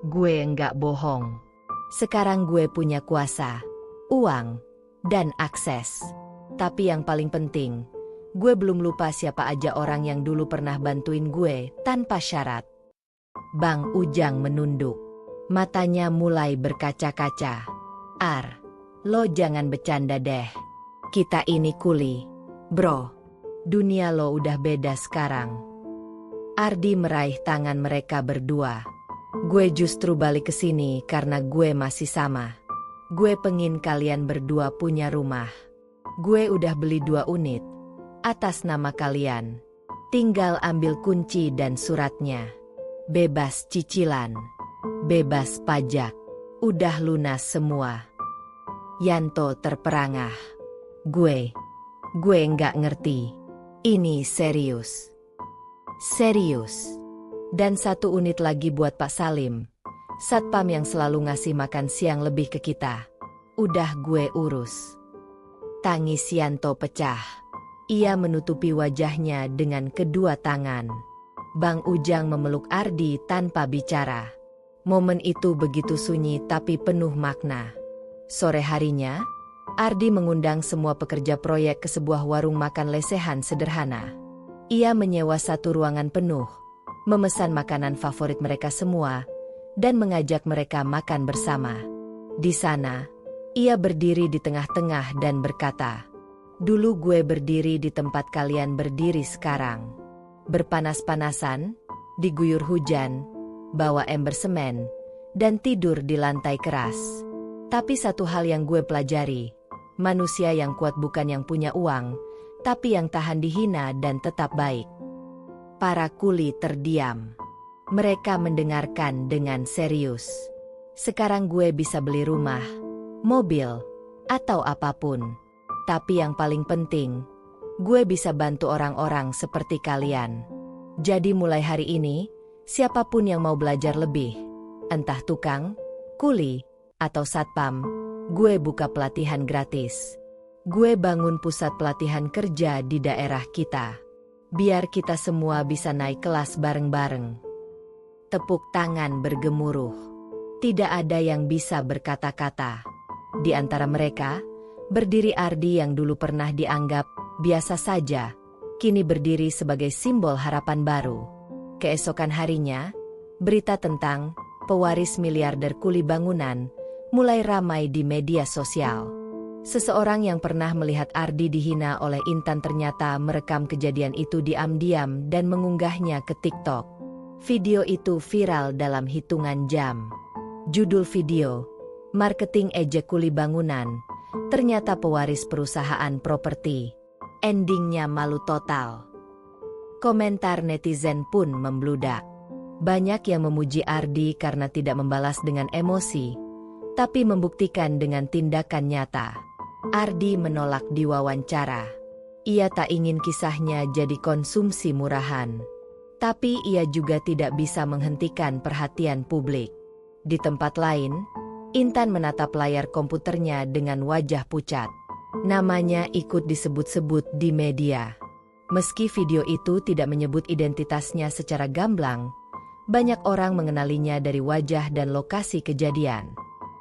"Gue enggak bohong. Sekarang gue punya kuasa, uang, dan akses. Tapi yang paling penting, gue belum lupa siapa aja orang yang dulu pernah bantuin gue tanpa syarat." Bang Ujang menunduk. Matanya mulai berkaca-kaca. Lo jangan bercanda deh. Kita ini kuli, bro. Dunia lo udah beda sekarang." Ardi meraih tangan mereka berdua. "Gue justru balik ke sini karena gue masih sama. Gue pengin kalian berdua punya rumah. Gue udah beli 2 unit atas nama kalian. Tinggal ambil kunci dan suratnya. Bebas cicilan, bebas pajak, udah lunas semua." Yanto terperangah. Gue nggak ngerti. Ini serius. Serius. Dan 1 unit lagi buat Pak Salim, satpam yang selalu ngasih makan siang lebih ke kita. Udah gue urus." Tangis Yanto pecah. Ia menutupi wajahnya dengan kedua tangan. Bang Ujang memeluk Ardi tanpa bicara. Momen itu begitu sunyi tapi penuh makna. Sore harinya, Ardi mengundang semua pekerja proyek ke sebuah warung makan lesehan sederhana. Ia menyewa 1 ruangan penuh, memesan makanan favorit mereka semua, dan mengajak mereka makan bersama. Di sana, ia berdiri di tengah-tengah dan berkata, "Dulu gue berdiri di tempat kalian berdiri sekarang. Berpanas-panasan, diguyur hujan, bawa ember semen, dan tidur di lantai keras. Tapi satu hal yang gue pelajari, manusia yang kuat bukan yang punya uang, tapi yang tahan dihina dan tetap baik. Para kuli terdiam. Mereka mendengarkan dengan serius. Sekarang gue bisa beli rumah, mobil, atau apapun. Tapi yang paling penting, gue bisa bantu orang-orang seperti kalian. Jadi mulai hari ini, siapapun yang mau belajar lebih, entah tukang, kuli, atau satpam, gue buka pelatihan gratis. Gue bangun pusat pelatihan kerja di daerah kita. Biar kita semua bisa naik kelas bareng-bareng. Tepuk tangan bergemuruh. Tidak ada yang bisa berkata-kata. Di antara mereka, berdiri Ardi yang dulu pernah dianggap biasa saja, kini berdiri sebagai simbol harapan baru. Keesokan harinya, berita tentang pewaris miliarder kuli bangunan mulai ramai di media sosial. Seseorang yang pernah melihat Ardi dihina oleh Intan ternyata merekam kejadian itu diam-diam dan mengunggahnya ke TikTok. Video itu viral dalam hitungan jam. Judul video, "Marketing Ejek Kuli Bangunan, Ternyata Pewaris Perusahaan Properti." Endingnya malu total. Komentar netizen pun membludak. Banyak yang memuji Ardi karena tidak membalas dengan emosi, tapi membuktikan dengan tindakan nyata. Ardi menolak diwawancara. Ia tak ingin kisahnya jadi konsumsi murahan. Tapi ia juga tidak bisa menghentikan perhatian publik. Di tempat lain, Intan menatap layar komputernya dengan wajah pucat. Namanya ikut disebut-sebut di media. Meski video itu tidak menyebut identitasnya secara gamblang, banyak orang mengenalinya dari wajah dan lokasi kejadian.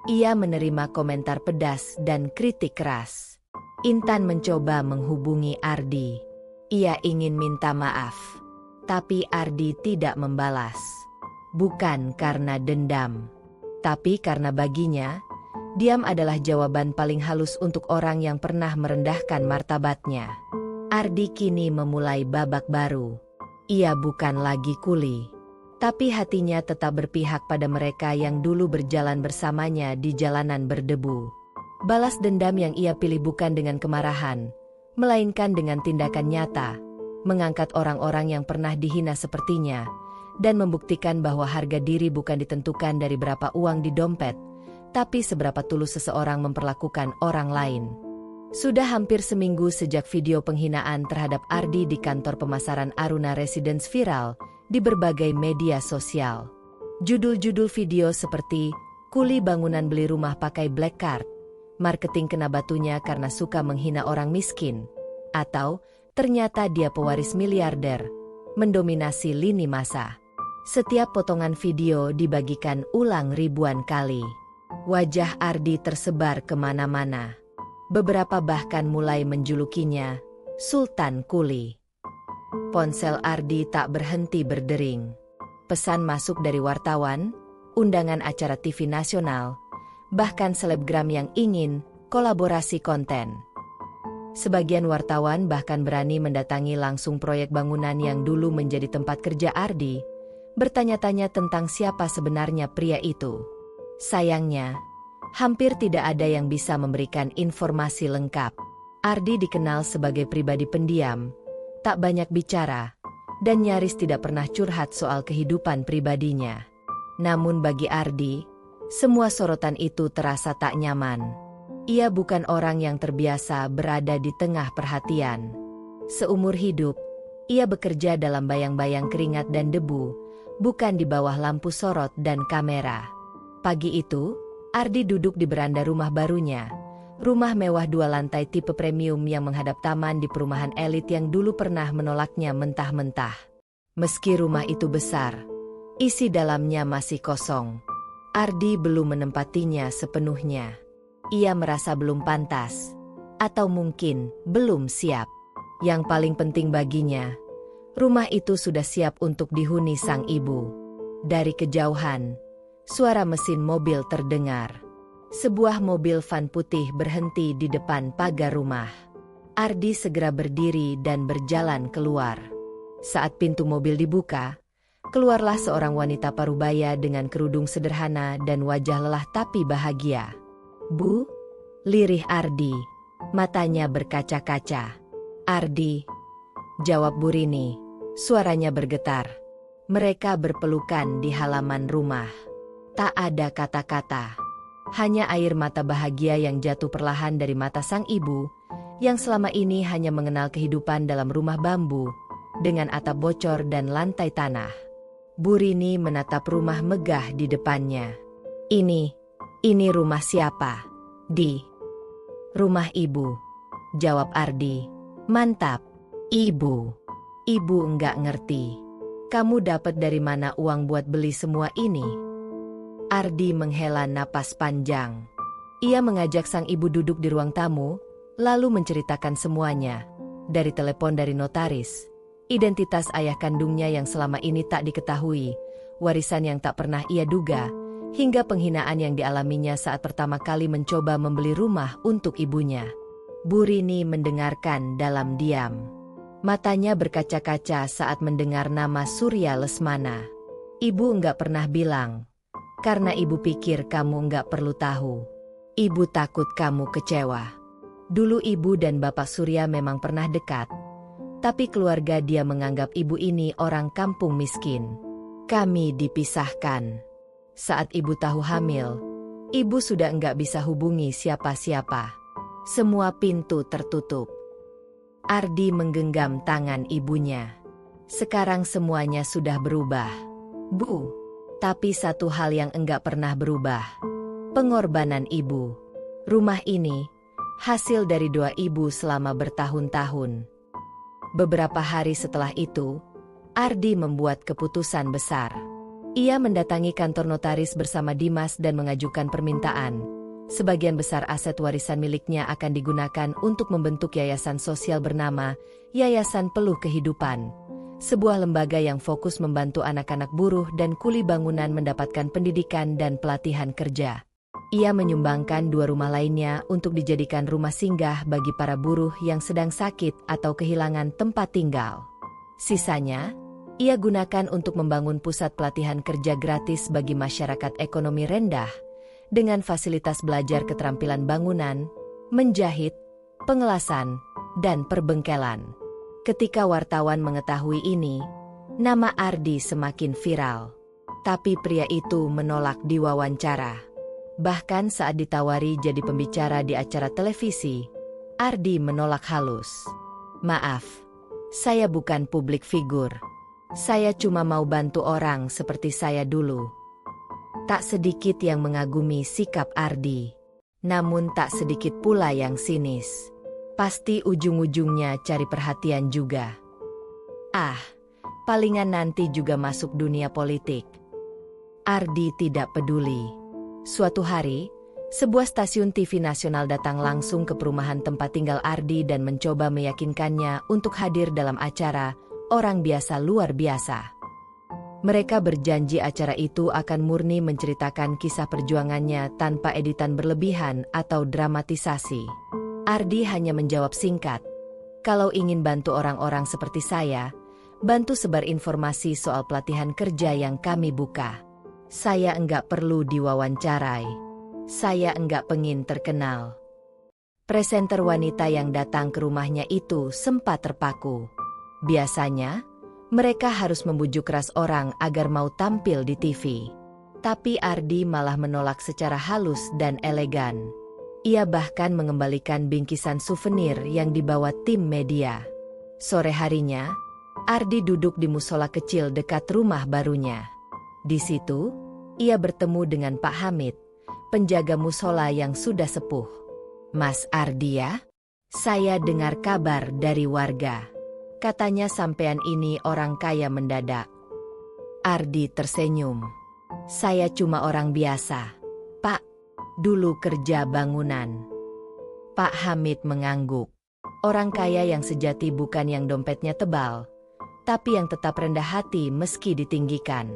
Ia menerima komentar pedas dan kritik keras. Intan mencoba menghubungi Ardi. Ia ingin minta maaf. Tapi Ardi tidak membalas. Bukan karena dendam, tapi karena baginya, diam adalah jawaban paling halus untuk orang yang pernah merendahkan martabatnya. Ardi kini memulai babak baru. Ia bukan lagi kuli, tapi hatinya tetap berpihak pada mereka yang dulu berjalan bersamanya di jalanan berdebu. Balas dendam yang ia pilih bukan dengan kemarahan, melainkan dengan tindakan nyata. Mengangkat orang-orang yang pernah dihina sepertinya, dan membuktikan bahwa harga diri bukan ditentukan dari berapa uang di dompet, tapi seberapa tulus seseorang memperlakukan orang lain. Sudah hampir seminggu sejak video penghinaan terhadap Ardi di kantor pemasaran Aruna Residence viral di berbagai media sosial. Judul-judul video seperti, "Kuli bangunan beli rumah pakai black card", "Marketing kena batunya karena suka menghina orang miskin", atau "Ternyata dia pewaris miliarder", mendominasi lini masa. Setiap potongan video dibagikan ulang ribuan kali. Wajah Ardi tersebar kemana-mana. Beberapa bahkan mulai menjulukinya Sultan Kuli. Ponsel Ardi tak berhenti berdering. Pesan masuk dari wartawan, undangan acara TV nasional, bahkan selebgram yang ingin kolaborasi konten. Sebagian wartawan bahkan berani mendatangi langsung proyek bangunan yang dulu menjadi tempat kerja Ardi, bertanya-tanya tentang siapa sebenarnya pria itu. Sayangnya, hampir tidak ada yang bisa memberikan informasi lengkap. Ardi dikenal sebagai pribadi pendiam, tak banyak bicara, dan nyaris tidak pernah curhat soal kehidupan pribadinya. Namun bagi Ardi, semua sorotan itu terasa tak nyaman. Ia bukan orang yang terbiasa berada di tengah perhatian. Seumur hidup, ia bekerja dalam bayang-bayang keringat dan debu, bukan di bawah lampu sorot dan kamera. Pagi itu, Ardi duduk di beranda rumah barunya, rumah mewah 2 lantai tipe premium yang menghadap taman di perumahan elit yang dulu pernah menolaknya mentah-mentah. Meski rumah itu besar, isi dalamnya masih kosong. Ardi belum menempatinya sepenuhnya. Ia merasa belum pantas, atau mungkin belum siap. Yang paling penting baginya, rumah itu sudah siap untuk dihuni sang ibu. Dari kejauhan, suara mesin mobil terdengar. Sebuah mobil van putih berhenti di depan pagar rumah. Ardi segera berdiri dan berjalan keluar. Saat pintu mobil dibuka, keluarlah seorang wanita parubaya dengan kerudung sederhana dan wajah lelah tapi bahagia. Bu? Lirih Ardi. Matanya berkaca-kaca. Ardi, jawab Bu Rini. Suaranya bergetar. Mereka berpelukan di halaman rumah. Tak ada kata-kata. Hanya air mata bahagia yang jatuh perlahan dari mata sang ibu, yang selama ini hanya mengenal kehidupan dalam rumah bambu, dengan atap bocor dan lantai tanah. Bu Rini menatap rumah megah di depannya. Ini rumah siapa? Di rumah ibu, jawab Ardi. Mantap, ibu. Ibu enggak ngerti. Kamu dapat dari mana uang buat beli semua ini? Ardi menghela napas panjang. Ia mengajak sang ibu duduk di ruang tamu, lalu menceritakan semuanya. Dari telepon dari notaris, identitas ayah kandungnya yang selama ini tak diketahui, warisan yang tak pernah ia duga, hingga penghinaan yang dialaminya saat pertama kali mencoba membeli rumah untuk ibunya. Bu Rini mendengarkan dalam diam. Matanya berkaca-kaca saat mendengar nama Surya Lesmana. Ibu enggak pernah bilang, karena ibu pikir kamu enggak perlu tahu. Ibu takut kamu kecewa. Dulu ibu dan bapak Surya memang pernah dekat, tapi keluarga dia menganggap ibu ini orang kampung miskin. Kami dipisahkan. Saat ibu tahu hamil, ibu sudah enggak bisa hubungi siapa-siapa. Semua pintu tertutup. Ardi menggenggam tangan ibunya. Sekarang semuanya sudah berubah, Bu. Tapi satu hal yang enggak pernah berubah. Pengorbanan ibu. Rumah ini, hasil dari doa ibu selama bertahun-tahun. Beberapa hari setelah itu, Ardi membuat keputusan besar. Ia mendatangi kantor notaris bersama Dimas dan mengajukan permintaan. Sebagian besar aset warisan miliknya akan digunakan untuk membentuk yayasan sosial bernama Yayasan Peluh Kehidupan, sebuah lembaga yang fokus membantu anak-anak buruh dan kuli bangunan mendapatkan pendidikan dan pelatihan kerja. Ia menyumbangkan 2 rumah lainnya untuk dijadikan rumah singgah bagi para buruh yang sedang sakit atau kehilangan tempat tinggal. Sisanya, ia gunakan untuk membangun pusat pelatihan kerja gratis bagi masyarakat ekonomi rendah, dengan fasilitas belajar keterampilan bangunan, menjahit, pengelasan, dan perbengkelan. Ketika wartawan mengetahui ini, nama Ardi semakin viral. Tapi pria itu menolak diwawancara. Bahkan saat ditawari jadi pembicara di acara televisi, Ardi menolak halus. Maaf, saya bukan publik figur. Saya cuma mau bantu orang seperti saya dulu. Tak sedikit yang mengagumi sikap Ardi. Namun tak sedikit pula yang sinis. Pasti ujung-ujungnya cari perhatian juga. Palingan nanti juga masuk dunia politik. Ardi tidak peduli. Suatu hari, sebuah stasiun TV nasional datang langsung ke perumahan tempat tinggal Ardi dan mencoba meyakinkannya untuk hadir dalam acara Orang Biasa Luar Biasa. Mereka berjanji acara itu akan murni menceritakan kisah perjuangannya tanpa editan berlebihan atau dramatisasi. Ardi hanya menjawab singkat, "Kalau ingin bantu orang-orang seperti saya, bantu sebar informasi soal pelatihan kerja yang kami buka. Saya enggak perlu diwawancarai. Saya enggak pengin terkenal." Presenter wanita yang datang ke rumahnya itu sempat terpaku. Biasanya, mereka harus membujuk keras orang agar mau tampil di TV. Tapi Ardi malah menolak secara halus dan elegan. Ia bahkan mengembalikan bingkisan souvenir yang dibawa tim media. Sore harinya, Ardi duduk di musola kecil dekat rumah barunya. Di situ, ia bertemu dengan Pak Hamid, penjaga musola yang sudah sepuh. "Mas Ardi ya? Saya dengar kabar dari warga. Katanya sampean ini orang kaya mendadak." Ardi tersenyum. "Saya cuma orang biasa, Pak. Dulu kerja bangunan." Pak Hamid mengangguk. Orang kaya yang sejati bukan yang dompetnya tebal, tapi yang tetap rendah hati meski ditinggikan.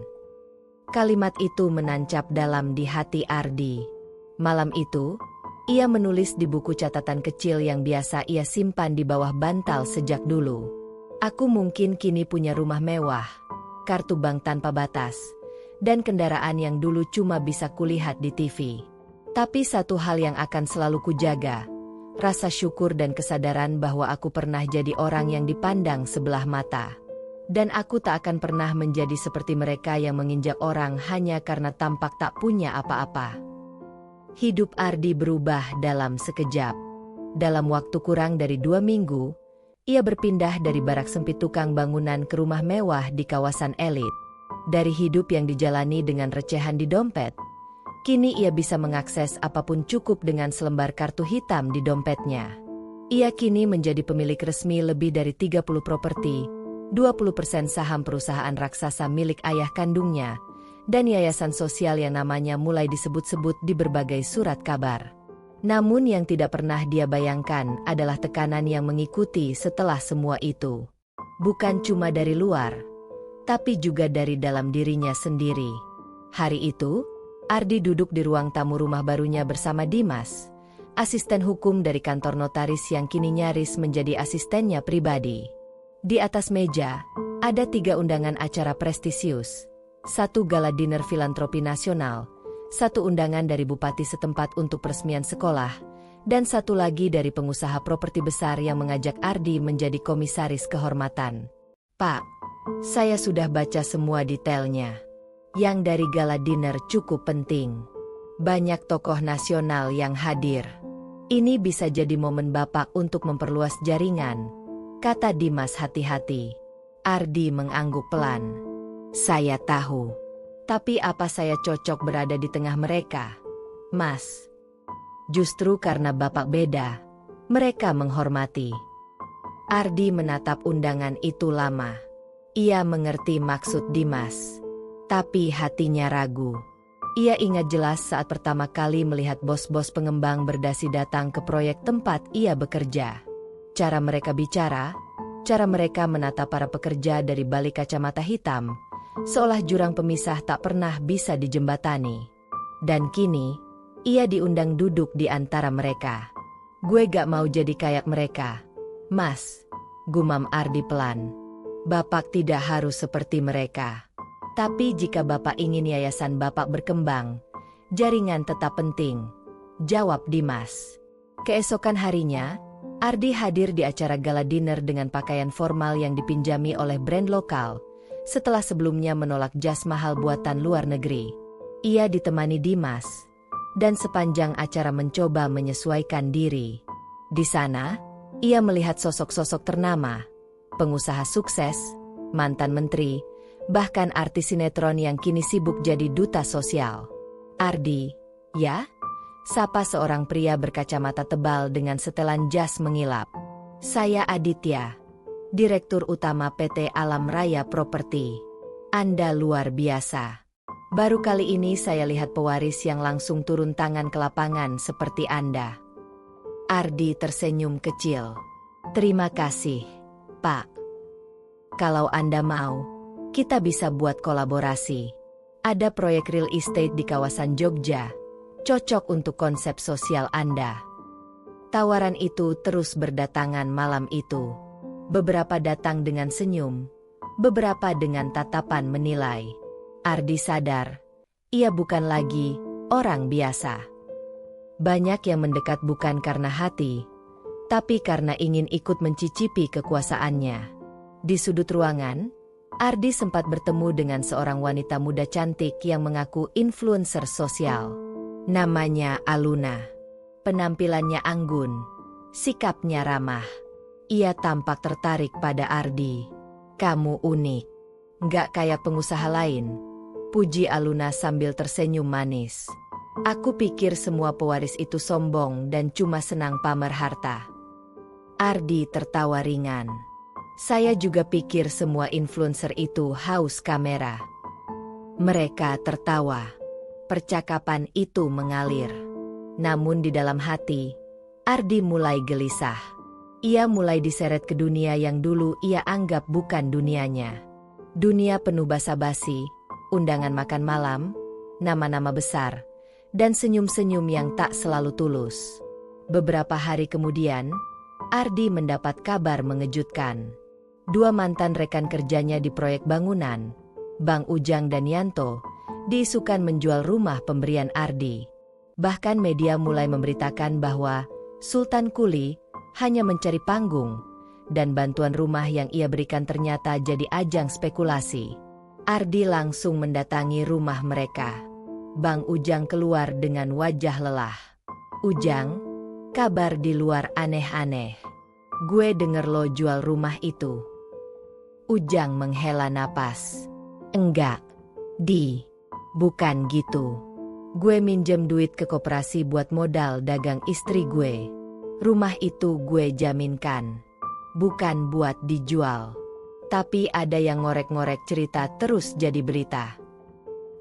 Kalimat itu menancap dalam di hati Ardi. Malam itu, ia menulis di buku catatan kecil yang biasa ia simpan di bawah bantal sejak dulu. "Aku mungkin kini punya rumah mewah, kartu bank tanpa batas, dan kendaraan yang dulu cuma bisa kulihat di TV. Tapi satu hal yang akan selalu kujaga, rasa syukur dan kesadaran bahwa aku pernah jadi orang yang dipandang sebelah mata. Dan aku tak akan pernah menjadi seperti mereka yang menginjak orang hanya karena tampak tak punya apa-apa. Hidup Ardi berubah dalam sekejap. Dalam waktu kurang dari 2 minggu, ia berpindah dari barak sempit tukang bangunan ke rumah mewah di kawasan elit. Dari hidup yang dijalani dengan recehan di dompet, kini ia bisa mengakses apapun cukup dengan selembar kartu hitam di dompetnya. Ia kini menjadi pemilik resmi lebih dari 30 properti, 20% saham perusahaan raksasa milik ayah kandungnya, dan yayasan sosial yang namanya mulai disebut-sebut di berbagai surat kabar. Namun yang tidak pernah dia bayangkan adalah tekanan yang mengikuti setelah semua itu. Bukan cuma dari luar, tapi juga dari dalam dirinya sendiri. Hari itu, Ardi duduk di ruang tamu rumah barunya bersama Dimas, asisten hukum dari kantor notaris yang kini nyaris menjadi asistennya pribadi. Di atas meja, ada 3 undangan acara prestisius, 1 gala dinner filantropi nasional, 1 undangan dari bupati setempat untuk peresmian sekolah, dan 1 lagi dari pengusaha properti besar yang mengajak Ardi menjadi komisaris kehormatan. Pak, saya sudah baca semua detailnya. Yang dari gala dinner cukup penting. Banyak tokoh nasional yang hadir. Ini bisa jadi momen Bapak untuk memperluas jaringan, kata Dimas hati-hati. Ardi mengangguk pelan. Saya tahu. Tapi apa saya cocok berada di tengah mereka? Mas. Justru karena Bapak beda, mereka menghormati. Ardi menatap undangan itu lama. Ia mengerti maksud Dimas. Tapi hatinya ragu. Ia ingat jelas saat pertama kali melihat bos-bos pengembang berdasi datang ke proyek tempat ia bekerja. Cara mereka bicara, cara mereka menatap para pekerja dari balik kacamata hitam, seolah jurang pemisah tak pernah bisa dijembatani. Dan kini, ia diundang duduk di antara mereka. Gue gak mau jadi kayak mereka. Mas, gumam Ardi pelan. Bapak tidak harus seperti mereka. Tapi jika Bapak ingin yayasan Bapak berkembang, jaringan tetap penting, jawab Dimas. Keesokan harinya, Ardi hadir di acara gala dinner dengan pakaian formal yang dipinjami oleh brand lokal, setelah sebelumnya menolak jas mahal buatan luar negeri. Ia ditemani Dimas, dan sepanjang acara mencoba menyesuaikan diri. Di sana, ia melihat sosok-sosok ternama, pengusaha sukses, mantan menteri, bahkan artis sinetron yang kini sibuk jadi duta sosial. Ardi, ya? Sapa seorang pria berkacamata tebal dengan setelan jas mengilap. Saya Aditya, Direktur Utama PT Alam Raya Properti. Anda luar biasa. Baru kali ini saya lihat pewaris yang langsung turun tangan ke lapangan seperti Anda. Ardi tersenyum kecil. Terima kasih, Pak. Kalau Anda mau, kita bisa buat kolaborasi. Ada proyek real estate di kawasan Jogja, cocok untuk konsep sosial Anda. Tawaran itu terus berdatangan malam itu. Beberapa datang dengan senyum, beberapa dengan tatapan menilai. Ardi sadar, ia bukan lagi orang biasa. Banyak yang mendekat bukan karena hati, tapi karena ingin ikut mencicipi kekuasaannya. Di sudut ruangan, Ardi sempat bertemu dengan seorang wanita muda cantik yang mengaku influencer sosial. Namanya Aluna. Penampilannya anggun, sikapnya ramah. Ia tampak tertarik pada Ardi. Kamu unik, nggak kayak pengusaha lain, puji Aluna sambil tersenyum manis. Aku pikir semua pewaris itu sombong dan cuma senang pamer harta. Ardi tertawa ringan. Saya juga pikir semua influencer itu haus kamera. Mereka tertawa. Percakapan itu mengalir. Namun di dalam hati, Ardi mulai gelisah. Ia mulai diseret ke dunia yang dulu ia anggap bukan dunianya. Dunia penuh basa-basi, undangan makan malam, nama-nama besar, dan senyum-senyum yang tak selalu tulus. Beberapa hari kemudian, Ardi mendapat kabar mengejutkan. 2 mantan rekan kerjanya di proyek bangunan, Bang Ujang dan Yanto, diisukan menjual rumah pemberian Ardi. Bahkan media mulai memberitakan bahwa Sultan Kuli hanya mencari panggung, dan bantuan rumah yang ia berikan ternyata jadi ajang spekulasi. Ardi langsung mendatangi rumah mereka. Bang Ujang keluar dengan wajah lelah. "Ujang, kabar di luar aneh-aneh. Gue denger lo jual rumah itu." Ujang menghela napas. "Enggak, Di. Bukan gitu. Gue minjem duit ke koperasi buat modal dagang istri gue. Rumah itu gue jaminkan. Bukan buat dijual." Tapi ada yang ngorek-ngorek cerita terus jadi berita.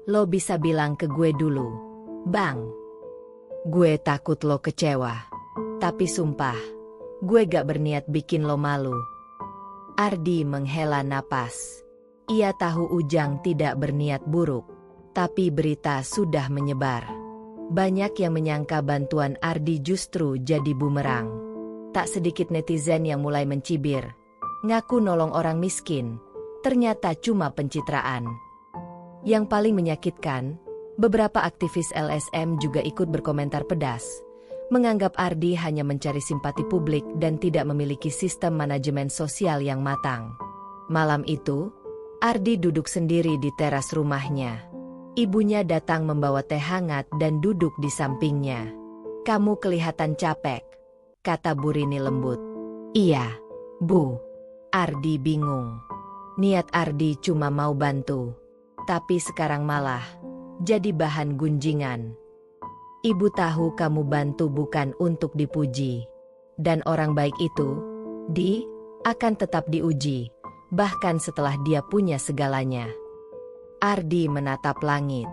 "Lo bisa bilang ke gue dulu, Bang. Gue takut lo kecewa. Tapi sumpah, gue gak berniat bikin lo malu." Ardi menghela napas. Ia tahu Ujang tidak berniat buruk. Tapi berita sudah menyebar. Banyak yang menyangka bantuan Ardi justru jadi bumerang. Tak sedikit netizen yang mulai mencibir. Ngaku nolong orang miskin, ternyata cuma pencitraan. Yang paling menyakitkan, beberapa aktivis LSM juga ikut berkomentar pedas, menganggap Ardi hanya mencari simpati publik dan tidak memiliki sistem manajemen sosial yang matang. Malam itu, Ardi duduk sendiri di teras rumahnya. Ibunya datang membawa teh hangat dan duduk di sampingnya. "Kamu kelihatan capek," kata Bu Rini lembut. "Iya, Bu." Ardi bingung. Niat Ardi cuma mau bantu. Tapi sekarang malah jadi bahan gunjingan. "Ibu tahu kamu bantu bukan untuk dipuji. Dan orang baik itu, Di, akan tetap diuji, bahkan setelah dia punya segalanya." Ardi menatap langit.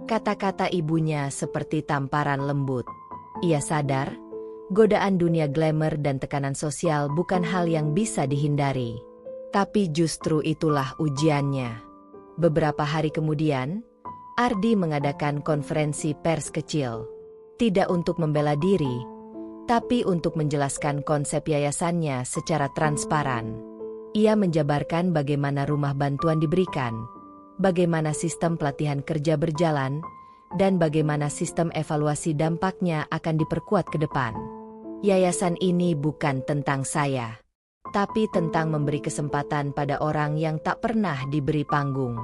Kata-kata ibunya seperti tamparan lembut. Ia sadar, godaan dunia glamour dan tekanan sosial bukan hal yang bisa dihindari. Tapi justru itulah ujiannya. Beberapa hari kemudian, Ardi mengadakan konferensi pers kecil. Tidak untuk membela diri, tapi untuk menjelaskan konsep yayasannya secara transparan. Ia menjabarkan bagaimana rumah bantuan diberikan, bagaimana sistem pelatihan kerja berjalan, dan bagaimana sistem evaluasi dampaknya akan diperkuat ke depan. "Yayasan ini bukan tentang saya, tapi tentang memberi kesempatan pada orang yang tak pernah diberi panggung.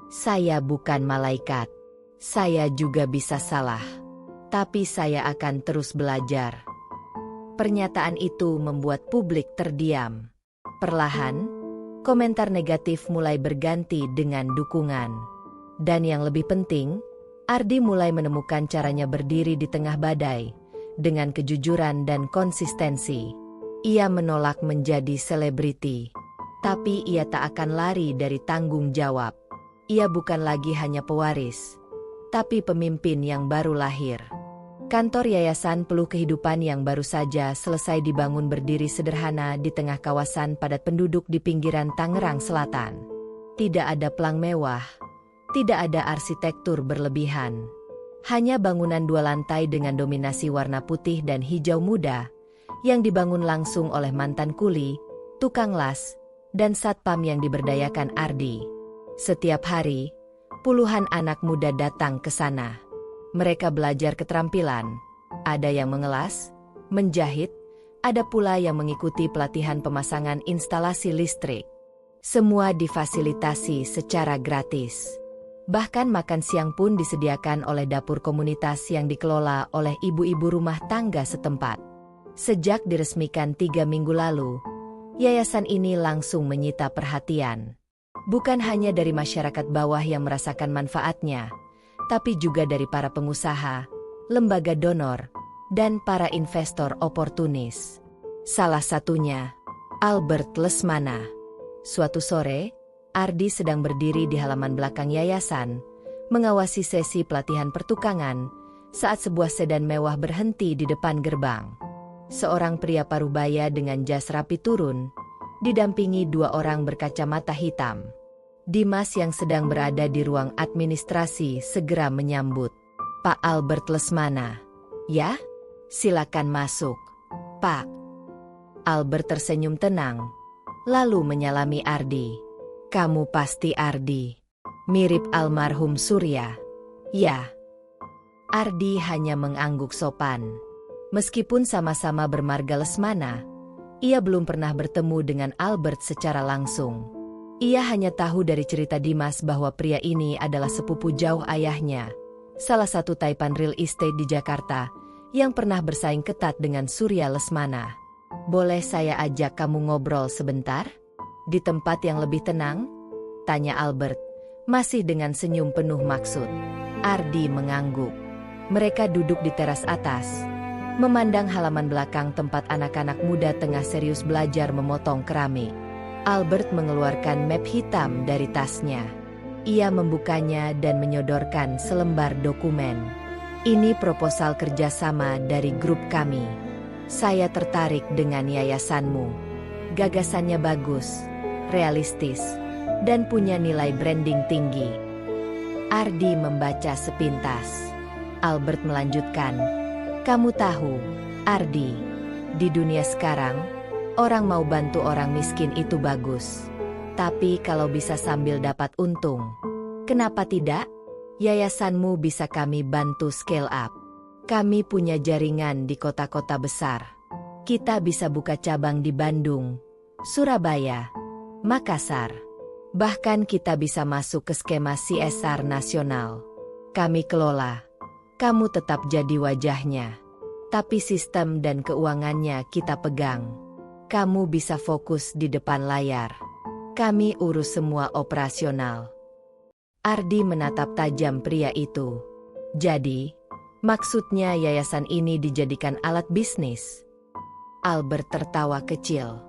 Saya bukan malaikat. Saya juga bisa salah. Tapi saya akan terus belajar." Pernyataan itu membuat publik terdiam. Perlahan, komentar negatif mulai berganti dengan dukungan. Dan yang lebih penting, Ardi mulai menemukan caranya berdiri di tengah badai, dengan kejujuran dan konsistensi. Ia menolak menjadi selebriti. Tapi ia tak akan lari dari tanggung jawab. Ia bukan lagi hanya pewaris, tapi pemimpin yang baru lahir. Kantor Yayasan Peluh Kehidupan yang baru saja selesai dibangun berdiri sederhana di tengah kawasan padat penduduk di pinggiran Tangerang Selatan. Tidak ada pelang mewah, tidak ada arsitektur berlebihan. Hanya bangunan 2 lantai dengan dominasi warna putih dan hijau muda, yang dibangun langsung oleh mantan kuli, tukang las, dan satpam yang diberdayakan Ardi. Setiap hari, puluhan anak muda datang ke sana. Mereka belajar keterampilan, ada yang mengelas, menjahit, ada pula yang mengikuti pelatihan pemasangan instalasi listrik. Semua difasilitasi secara gratis. Bahkan makan siang pun disediakan oleh dapur komunitas yang dikelola oleh ibu-ibu rumah tangga setempat. Sejak diresmikan 3 minggu lalu, yayasan ini langsung menyita perhatian. Bukan hanya dari masyarakat bawah yang merasakan manfaatnya, tapi juga dari para pengusaha, lembaga donor, dan para investor oportunis. Salah satunya, Albert Lesmana. Suatu sore, Ardi sedang berdiri di halaman belakang yayasan, mengawasi sesi pelatihan pertukangan, saat sebuah sedan mewah berhenti di depan gerbang. Seorang pria parubaya dengan jas rapi turun, didampingi 2 orang berkacamata hitam. Dimas yang sedang berada di ruang administrasi segera menyambut. "Pak Albert Lesmana." "Ya, silakan masuk, Pak." Albert tersenyum tenang, lalu menyalami Ardi. "Kamu pasti Ardi. Mirip almarhum Surya." "Ya." Ardi hanya mengangguk sopan. Meskipun sama-sama bermarga Lesmana, ia belum pernah bertemu dengan Albert secara langsung. Ia hanya tahu dari cerita Dimas bahwa pria ini adalah sepupu jauh ayahnya, salah satu taipan real estate di Jakarta yang pernah bersaing ketat dengan Surya Lesmana. "Boleh saya ajak kamu ngobrol sebentar? Di tempat yang lebih tenang?" tanya Albert, masih dengan senyum penuh maksud. Ardi mengangguk. Mereka duduk di teras atas, memandang halaman belakang tempat anak-anak muda tengah serius belajar memotong keramik. Albert mengeluarkan map hitam dari tasnya. Ia membukanya dan menyodorkan selembar dokumen. "Ini proposal kerjasama dari grup kami. Saya tertarik dengan yayasanmu. Gagasannya bagus, realistis, dan punya nilai branding tinggi." Ardi membaca sepintas. Albert melanjutkan, "Kamu tahu, Ardi, di dunia sekarang, orang mau bantu orang miskin itu bagus. Tapi kalau bisa sambil dapat untung, kenapa tidak? Yayasanmu bisa kami bantu scale up. Kami punya jaringan di kota-kota besar. Kita bisa buka cabang di Bandung, Surabaya, Makassar. Bahkan kita bisa masuk ke skema CSR nasional. Kami kelola. Kamu tetap jadi wajahnya. Tapi sistem dan keuangannya kita pegang. Kamu bisa fokus di depan layar. Kami urus semua operasional." Ardi menatap tajam pria itu. "Jadi, maksudnya yayasan ini dijadikan alat bisnis?" Albert tertawa kecil.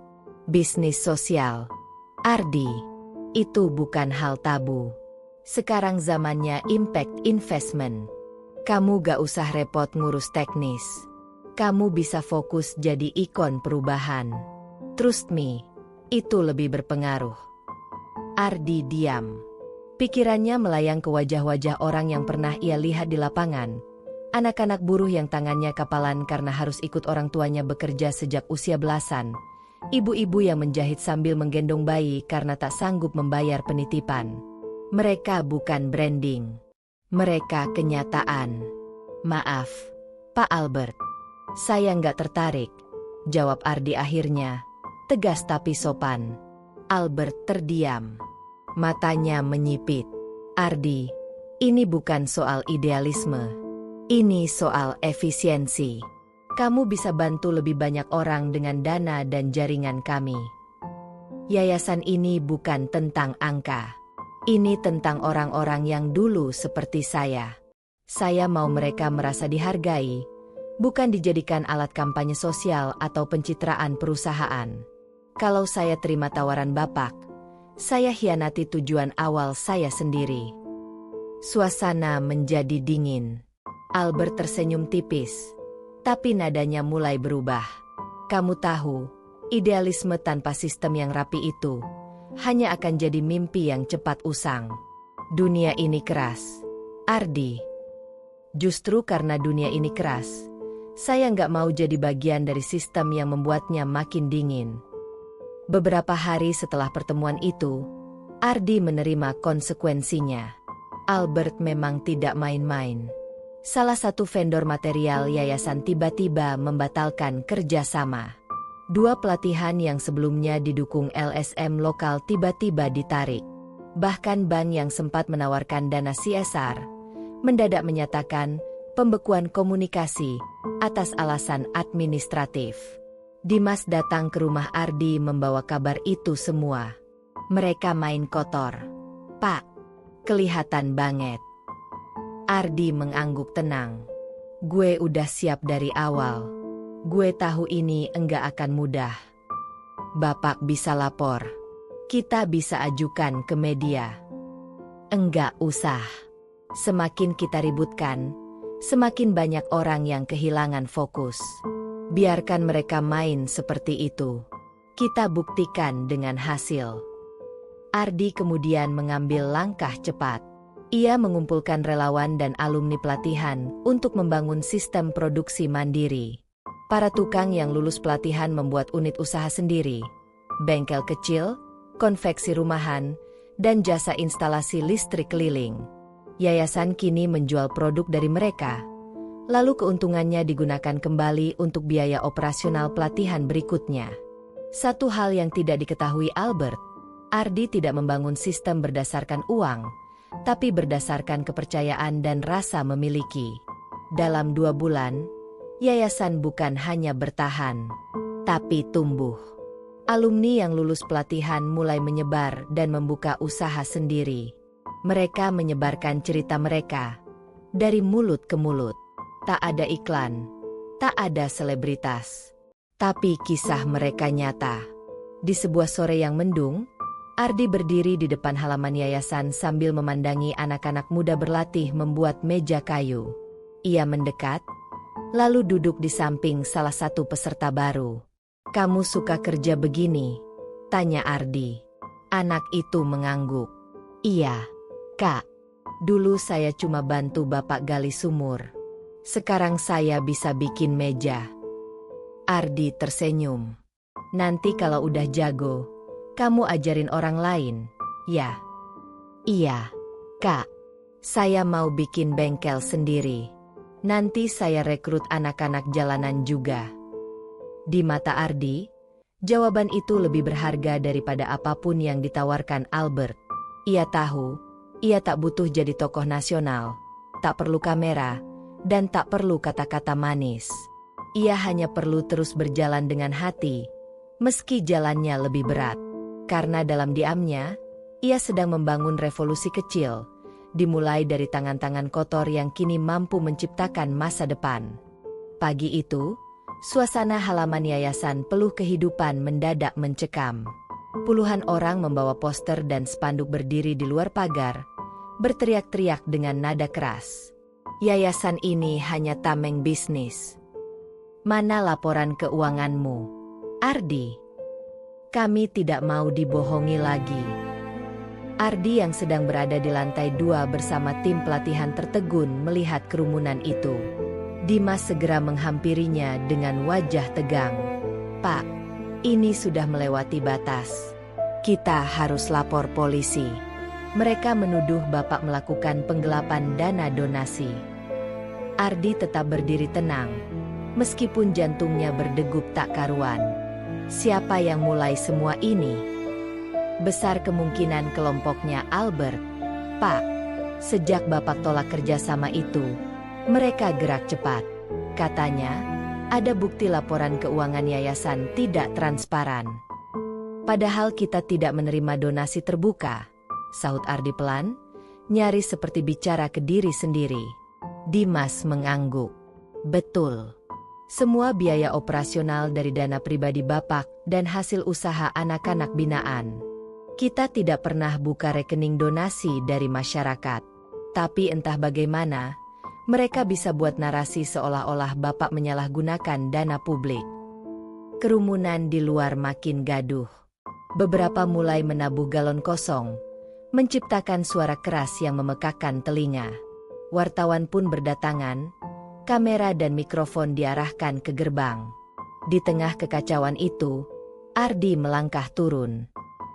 "Bisnis sosial, Ardi, itu bukan hal tabu. Sekarang zamannya impact investment. Kamu gak usah repot ngurus teknis. Kamu bisa fokus jadi ikon perubahan. Trust me, itu lebih berpengaruh." Ardi diam. Pikirannya melayang ke wajah-wajah orang yang pernah ia lihat di lapangan. Anak-anak buruh yang tangannya kapalan karena harus ikut orang tuanya bekerja sejak usia belasan. Ibu-ibu yang menjahit sambil menggendong bayi karena tak sanggup membayar penitipan. Mereka bukan branding. Mereka kenyataan. "Maaf, Pak Albert. Saya nggak tertarik," jawab Ardi akhirnya, tegas tapi sopan. Albert terdiam. Matanya menyipit. "Ardi, ini bukan soal idealisme. Ini soal efisiensi. Kamu bisa bantu lebih banyak orang dengan dana dan jaringan kami. Yayasan ini bukan tentang angka. Ini tentang orang-orang yang dulu seperti saya. Saya mau mereka merasa dihargai, bukan dijadikan alat kampanye sosial atau pencitraan perusahaan. Kalau saya terima tawaran Bapak, saya hianati tujuan awal saya sendiri." Suasana menjadi dingin. Albert tersenyum tipis, tapi nadanya mulai berubah. "Kamu tahu, idealisme tanpa sistem yang rapi itu hanya akan jadi mimpi yang cepat usang. Dunia ini keras, Ardi. Justru karena dunia ini keras, saya nggak mau jadi bagian dari sistem yang membuatnya makin dingin." Beberapa hari setelah pertemuan itu, Ardi menerima konsekuensinya. Albert memang tidak main-main. Salah satu vendor material yayasan tiba-tiba membatalkan kerjasama. 2 pelatihan yang sebelumnya didukung LSM lokal tiba-tiba ditarik. Bahkan bank yang sempat menawarkan dana CSR, mendadak menyatakan pembekuan komunikasi atas alasan administratif. Dimas datang ke rumah Ardi membawa kabar itu semua. "Mereka main kotor, Pak. Kelihatan banget." Ardi mengangguk tenang. "Gue udah siap dari awal. Gue tahu ini enggak akan mudah. Bapak bisa lapor. Kita bisa ajukan ke media." "Enggak usah. Semakin kita ributkan, semakin banyak orang yang kehilangan fokus. Biarkan mereka main seperti itu. Kita buktikan dengan hasil." Ardi kemudian mengambil langkah cepat. Ia mengumpulkan relawan dan alumni pelatihan untuk membangun sistem produksi mandiri. Para tukang yang lulus pelatihan membuat unit usaha sendiri, bengkel kecil, konveksi rumahan, dan jasa instalasi listrik keliling. Yayasan kini menjual produk dari mereka, Lalu keuntungannya digunakan kembali untuk biaya operasional pelatihan berikutnya. Satu hal yang tidak diketahui Albert, Ardi tidak membangun sistem berdasarkan uang, tapi berdasarkan kepercayaan dan rasa memiliki. Dalam 2 bulan, yayasan bukan hanya bertahan, tapi tumbuh. Alumni yang lulus pelatihan mulai menyebar dan membuka usaha sendiri. Mereka menyebarkan cerita mereka dari mulut ke mulut. Tak ada iklan, tak ada selebritas, tapi kisah mereka nyata. Di sebuah sore yang mendung, Ardi berdiri di depan halaman yayasan sambil memandangi anak-anak muda berlatih membuat meja kayu. Ia mendekat, lalu duduk di samping salah satu peserta baru. "Kamu suka kerja begini?" tanya Ardi. Anak itu mengangguk. "Iya, Kak. Dulu saya cuma bantu Bapak gali sumur. Sekarang saya bisa bikin meja." Ardi tersenyum. "Nanti kalau udah jago, kamu ajarin orang lain, ya?" "Iya, Kak. Saya mau bikin bengkel sendiri. Nanti saya rekrut anak-anak jalanan juga." Di mata Ardi, jawaban itu lebih berharga daripada apapun yang ditawarkan Albert. Ia tahu, ia tak butuh jadi tokoh nasional, tak perlu kamera, dan tak perlu kata-kata manis. Ia hanya perlu terus berjalan dengan hati, meski jalannya lebih berat. Karena dalam diamnya, ia sedang membangun revolusi kecil, dimulai dari tangan-tangan kotor yang kini mampu menciptakan masa depan. Pagi itu, suasana halaman yayasan penuh kehidupan mendadak mencekam. Puluhan orang membawa poster dan spanduk berdiri di luar pagar, berteriak-teriak dengan nada keras. "Yayasan ini hanya tameng bisnis. Mana laporan keuanganmu, Ardi? Kami tidak mau dibohongi lagi." Ardi yang sedang berada di lantai 2 bersama tim pelatihan tertegun melihat kerumunan itu. Dimas segera menghampirinya dengan wajah tegang. "Pak, ini sudah melewati batas. Kita harus lapor polisi. Mereka menuduh Bapak melakukan penggelapan dana donasi." Ardi tetap berdiri tenang, meskipun jantungnya berdegup tak karuan. Siapa yang mulai semua ini? Besar kemungkinan kelompoknya Albert. "Pak, sejak Bapak tolak kerjasama itu, mereka gerak cepat. Katanya, ada bukti laporan keuangan yayasan tidak transparan. Padahal kita tidak menerima donasi terbuka," sahut Ardi pelan, nyaris seperti bicara ke diri sendiri. Dimas mengangguk. "Betul. Semua biaya operasional dari dana pribadi Bapak dan hasil usaha anak-anak binaan. Kita tidak pernah buka rekening donasi dari masyarakat. Tapi entah bagaimana, mereka bisa buat narasi seolah-olah Bapak menyalahgunakan dana publik." Kerumunan di luar makin gaduh. Beberapa mulai menabuh galon kosong, menciptakan suara keras yang memekakkan telinga. Wartawan pun berdatangan, kamera dan mikrofon diarahkan ke gerbang. Di tengah kekacauan itu, Ardi melangkah turun.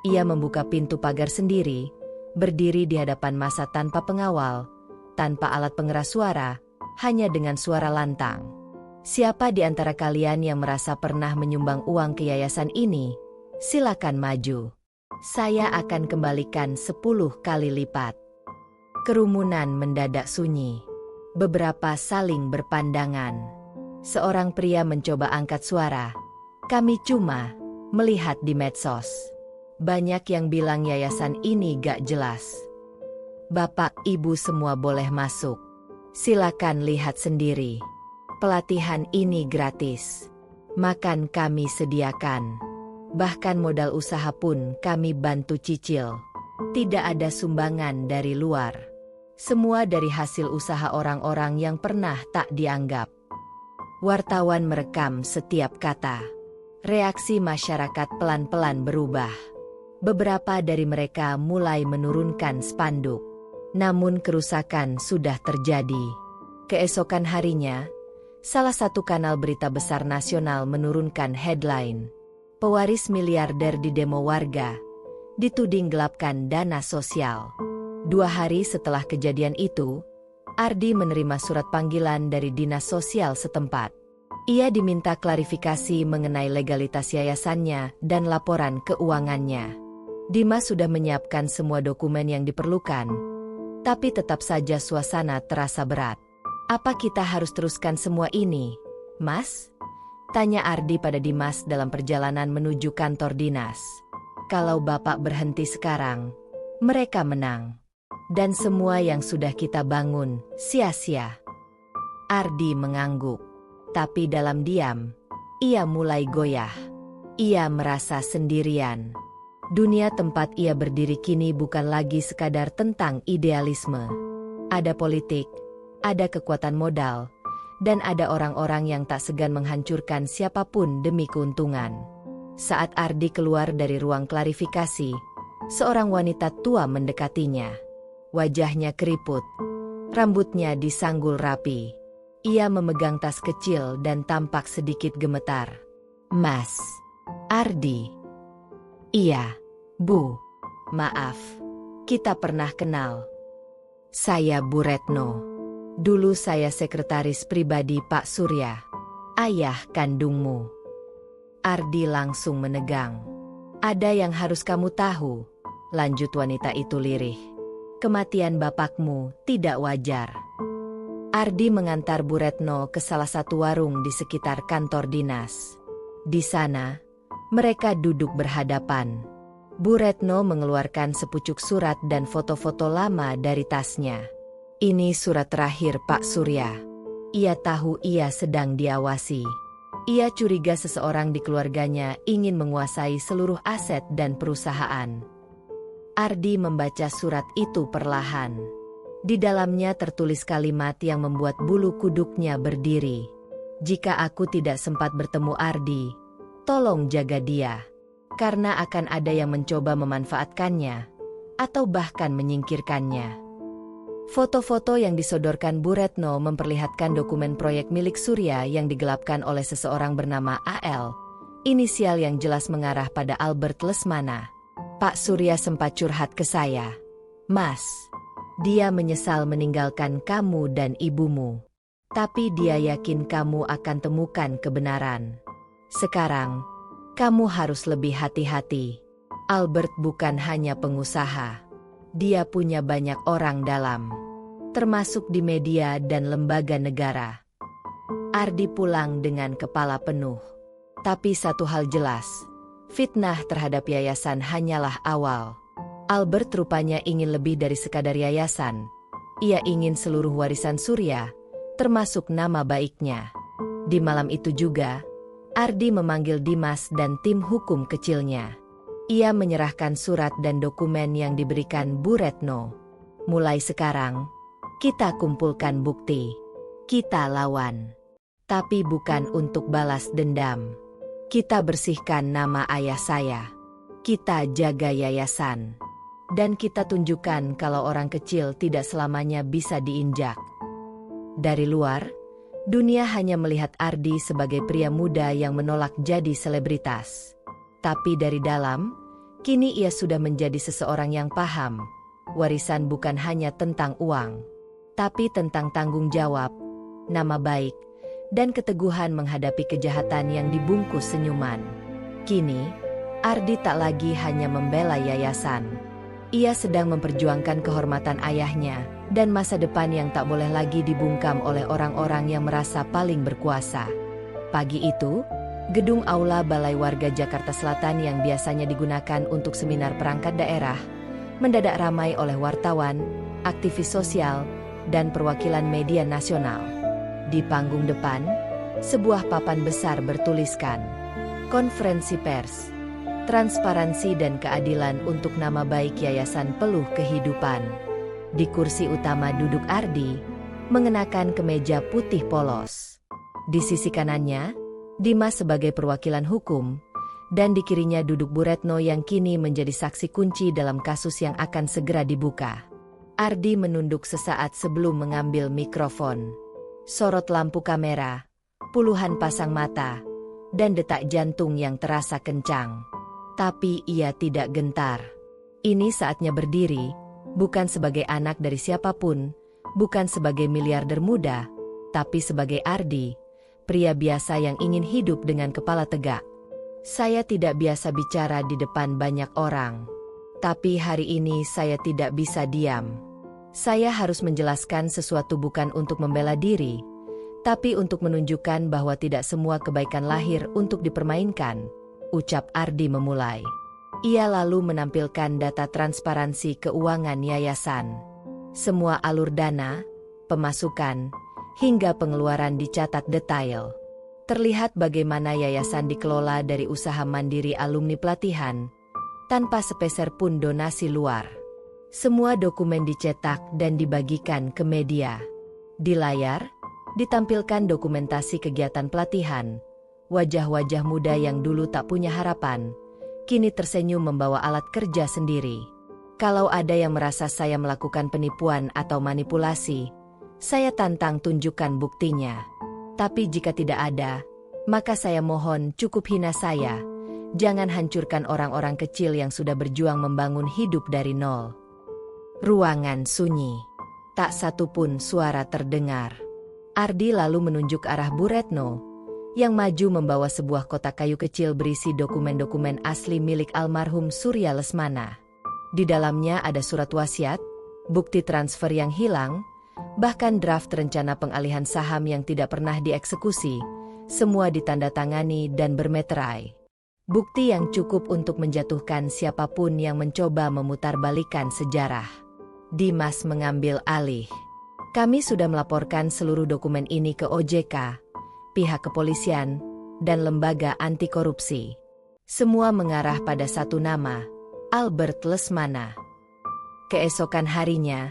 Ia membuka pintu pagar sendiri, berdiri di hadapan massa tanpa pengawal, tanpa alat pengeras suara, hanya dengan suara lantang. "Siapa di antara kalian yang merasa pernah menyumbang uang ke yayasan ini? Silakan maju. Saya akan kembalikan 10 kali lipat." Kerumunan mendadak sunyi. Beberapa saling berpandangan. Seorang pria mencoba angkat suara. "Kami cuma melihat di medsos. Banyak yang bilang yayasan ini gak jelas. Bapak, Ibu semua boleh masuk. Silakan lihat sendiri. Pelatihan ini gratis. Makan kami sediakan. Bahkan modal usaha pun kami bantu cicil. Tidak ada sumbangan dari luar. Semua dari hasil usaha orang-orang yang pernah tak dianggap." Wartawan merekam setiap kata. Reaksi masyarakat pelan-pelan berubah. Beberapa dari mereka mulai menurunkan spanduk. Namun kerusakan sudah terjadi. Keesokan harinya, salah satu kanal berita besar nasional menurunkan headline. "Pewaris miliarder di demo warga, dituding gelapkan dana sosial." 2 hari setelah kejadian itu, Ardi menerima surat panggilan dari dinas sosial setempat. Ia diminta klarifikasi mengenai legalitas yayasannya dan laporan keuangannya. Dimas sudah menyiapkan semua dokumen yang diperlukan, tapi tetap saja suasana terasa berat. "Apa kita harus teruskan semua ini, Mas?" tanya Ardi pada Dimas dalam perjalanan menuju kantor dinas. "Kalau Bapak berhenti sekarang, mereka menang. Dan semua yang sudah kita bangun sia-sia." Ardi mengangguk. Tapi dalam diam, ia mulai goyah. Ia merasa sendirian. Dunia tempat ia berdiri kini bukan lagi sekadar tentang idealisme. Ada politik, ada kekuatan modal, dan ada orang-orang yang tak segan menghancurkan siapapun demi keuntungan. Saat Ardi keluar dari ruang klarifikasi, seorang wanita tua mendekatinya. Wajahnya keriput, rambutnya disanggul rapi. Ia memegang tas kecil dan tampak sedikit gemetar. "Mas Ardi?" "Iya, Bu. Maaf, kita pernah kenal. Saya Bu Retno. Dulu saya sekretaris pribadi Pak Surya, ayah kandungmu." Ardi langsung menegang. "Ada yang harus kamu tahu," lanjut wanita itu lirih. "Kematian bapakmu tidak wajar." Ardi mengantar Bu Retno ke salah satu warung di sekitar kantor dinas. Di sana, mereka duduk berhadapan. Bu Retno mengeluarkan sepucuk surat dan foto-foto lama dari tasnya. "Ini surat terakhir Pak Surya." Ia tahu ia sedang diawasi. Ia curiga seseorang di keluarganya ingin menguasai seluruh aset dan perusahaan. Ardi membaca surat itu perlahan. Di dalamnya tertulis kalimat yang membuat bulu kuduknya berdiri. "Jika aku tidak sempat bertemu Ardi, tolong jaga dia. Karena akan ada yang mencoba memanfaatkannya, atau bahkan menyingkirkannya." Foto-foto yang disodorkan Bu Retno memperlihatkan dokumen proyek milik Surya yang digelapkan oleh seseorang bernama AL. Inisial yang jelas mengarah pada Albert Lesmana. "Pak Surya sempat curhat ke saya, Mas. Dia menyesal meninggalkan kamu dan ibumu. Tapi dia yakin kamu akan temukan kebenaran. Sekarang, kamu harus lebih hati-hati. Albert bukan hanya pengusaha. Dia punya banyak orang dalam, termasuk di media dan lembaga negara." Ardi pulang dengan kepala penuh. Tapi satu hal jelas, fitnah terhadap yayasan hanyalah awal. Albert rupanya ingin lebih dari sekadar yayasan. Ia ingin seluruh warisan Surya, termasuk nama baiknya. Di malam itu juga, Ardi memanggil Dimas dan tim hukum kecilnya. Ia menyerahkan surat dan dokumen yang diberikan Bu Retno. "Mulai sekarang, kita kumpulkan bukti. Kita lawan. Tapi bukan untuk balas dendam. Kita bersihkan nama ayah saya. Kita jaga yayasan. Dan kita tunjukkan kalau orang kecil tidak selamanya bisa diinjak." Dari luar, dunia hanya melihat Ardi sebagai pria muda yang menolak jadi selebritas. Tapi dari dalam, kini ia sudah menjadi seseorang yang paham. Warisan bukan hanya tentang uang, tapi tentang tanggung jawab, nama baik, dan keteguhan menghadapi kejahatan yang dibungkus senyuman. Kini, Ardi tak lagi hanya membela yayasan. Ia sedang memperjuangkan kehormatan ayahnya dan masa depan yang tak boleh lagi dibungkam oleh orang-orang yang merasa paling berkuasa. Pagi itu, gedung aula Balai Warga Jakarta Selatan yang biasanya digunakan untuk seminar perangkat daerah, mendadak ramai oleh wartawan, aktivis sosial, dan perwakilan media nasional. Di panggung depan, sebuah papan besar bertuliskan, "Konferensi Pers, Transparansi dan Keadilan untuk Nama Baik Yayasan Peluh Kehidupan." Di kursi utama duduk Ardi, mengenakan kemeja putih polos. Di sisi kanannya, Dimas sebagai perwakilan hukum, dan di kirinya duduk Bu Retno yang kini menjadi saksi kunci dalam kasus yang akan segera dibuka. Ardi menunduk sesaat sebelum mengambil mikrofon. Sorot lampu kamera, puluhan pasang mata, dan detak jantung yang terasa kencang. Tapi ia tidak gentar. Ini saatnya berdiri, bukan sebagai anak dari siapapun, Bukan sebagai miliarder muda, tapi sebagai Ardi, pria biasa yang ingin hidup dengan kepala tegak. Saya tidak biasa bicara di depan banyak orang. Tapi hari ini saya tidak bisa diam. Saya harus menjelaskan sesuatu bukan untuk membela diri, tapi untuk menunjukkan bahwa tidak semua kebaikan lahir untuk dipermainkan, ucap Ardi memulai. Ia lalu menampilkan data transparansi keuangan yayasan. Semua alur dana, pemasukan, hingga pengeluaran dicatat detail. Terlihat bagaimana yayasan dikelola dari usaha mandiri alumni pelatihan, tanpa sepeser pun donasi luar. Semua dokumen dicetak dan dibagikan ke media. Di layar, ditampilkan dokumentasi kegiatan pelatihan. Wajah-wajah muda yang dulu tak punya harapan, kini tersenyum membawa alat kerja sendiri. Kalau ada yang merasa saya melakukan penipuan atau manipulasi, saya tantang tunjukkan buktinya. Tapi jika tidak ada, maka saya mohon cukup hina saya. Jangan hancurkan orang-orang kecil yang sudah berjuang membangun hidup dari nol. Ruangan sunyi. Tak satu pun suara terdengar. Ardi lalu menunjuk arah Bu Retno, yang maju membawa sebuah kotak kayu kecil berisi dokumen-dokumen asli milik almarhum Surya Lesmana. Di dalamnya ada surat wasiat, bukti transfer yang hilang, bahkan draft rencana pengalihan saham yang tidak pernah dieksekusi, semua ditandatangani dan bermeterai. Bukti yang cukup untuk menjatuhkan siapapun yang mencoba memutarbalikkan sejarah. Dimas mengambil alih. Kami sudah melaporkan seluruh dokumen ini ke OJK, pihak kepolisian, dan lembaga anti korupsi. Semua mengarah pada satu nama, Albert Lesmana. Keesokan harinya,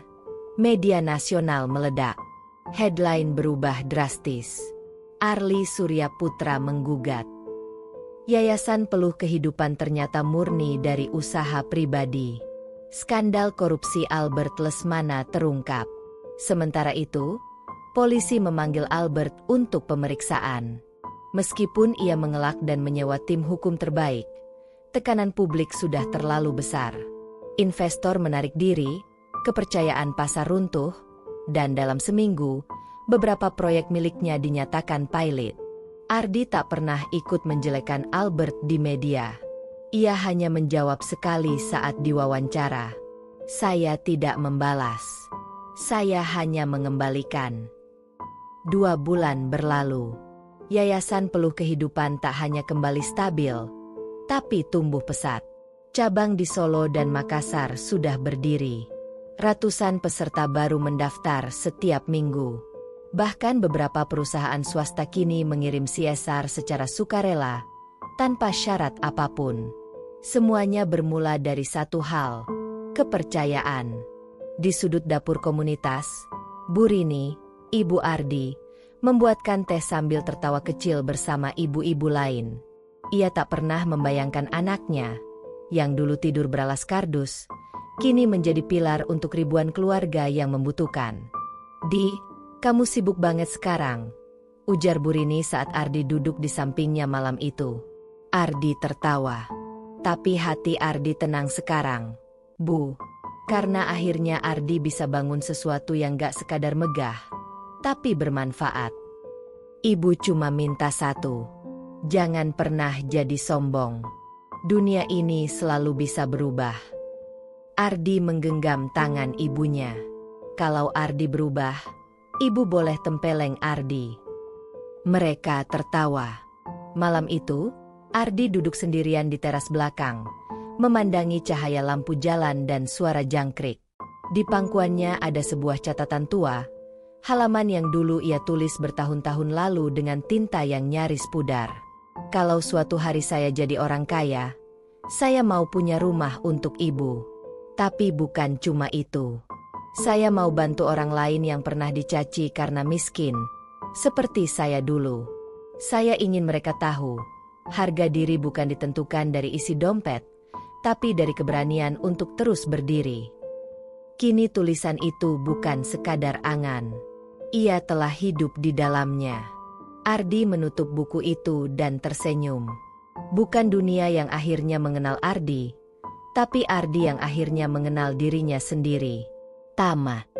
media nasional meledak. Headline berubah drastis. Arli Surya Putra menggugat. Yayasan Peluh Kehidupan ternyata murni dari usaha pribadi. Skandal korupsi Albert Lesmana terungkap. Sementara itu, polisi memanggil Albert untuk pemeriksaan. Meskipun ia mengelak dan menyewa tim hukum terbaik, tekanan publik sudah terlalu besar. Investor menarik diri, kepercayaan pasar runtuh, dan dalam seminggu, beberapa proyek miliknya dinyatakan pailit. Ardi tak pernah ikut menjelekan Albert di media. Ia hanya menjawab sekali saat diwawancara. Saya tidak membalas. Saya hanya mengembalikan. 2 bulan berlalu. Yayasan Peluh Kehidupan tak hanya kembali stabil, tapi tumbuh pesat. Cabang di Solo dan Makassar sudah berdiri. Ratusan peserta baru mendaftar setiap minggu. Bahkan beberapa perusahaan swasta kini mengirim CSR secara sukarela, tanpa syarat apapun. Semuanya bermula dari satu hal, kepercayaan. Di sudut dapur komunitas, Bu Rini, Ibu Ardi, membuatkan teh sambil tertawa kecil bersama ibu-ibu lain. Ia tak pernah membayangkan anaknya, yang dulu tidur beralas kardus, kini menjadi pilar untuk ribuan keluarga yang membutuhkan. "Di, kamu sibuk banget sekarang," ujar Bu Rini saat Ardi duduk di sampingnya malam itu. Ardi tertawa. Tapi hati Ardi tenang sekarang, "Bu." Karena akhirnya Ardi bisa bangun sesuatu yang gak sekadar megah, tapi bermanfaat. Ibu cuma minta satu. Jangan pernah jadi sombong. Dunia ini selalu bisa berubah. Ardi menggenggam tangan ibunya. Kalau Ardi berubah, ibu boleh tempeleng Ardi. Mereka tertawa. Malam itu, Ardi duduk sendirian di teras belakang, memandangi cahaya lampu jalan dan suara jangkrik. Di pangkuannya ada sebuah catatan tua, halaman yang dulu ia tulis bertahun-tahun lalu dengan tinta yang nyaris pudar. "Kalau suatu hari saya jadi orang kaya, saya mau punya rumah untuk ibu. Tapi bukan cuma itu. Saya mau bantu orang lain yang pernah dicaci karena miskin, seperti saya dulu. Saya ingin mereka tahu, harga diri bukan ditentukan dari isi dompet, tapi dari keberanian untuk terus berdiri." Kini tulisan itu bukan sekadar angan. Ia telah hidup di dalamnya. Ardi menutup buku itu dan tersenyum. Bukan dunia yang akhirnya mengenal Ardi, tapi Ardi yang akhirnya mengenal dirinya sendiri. Tamat.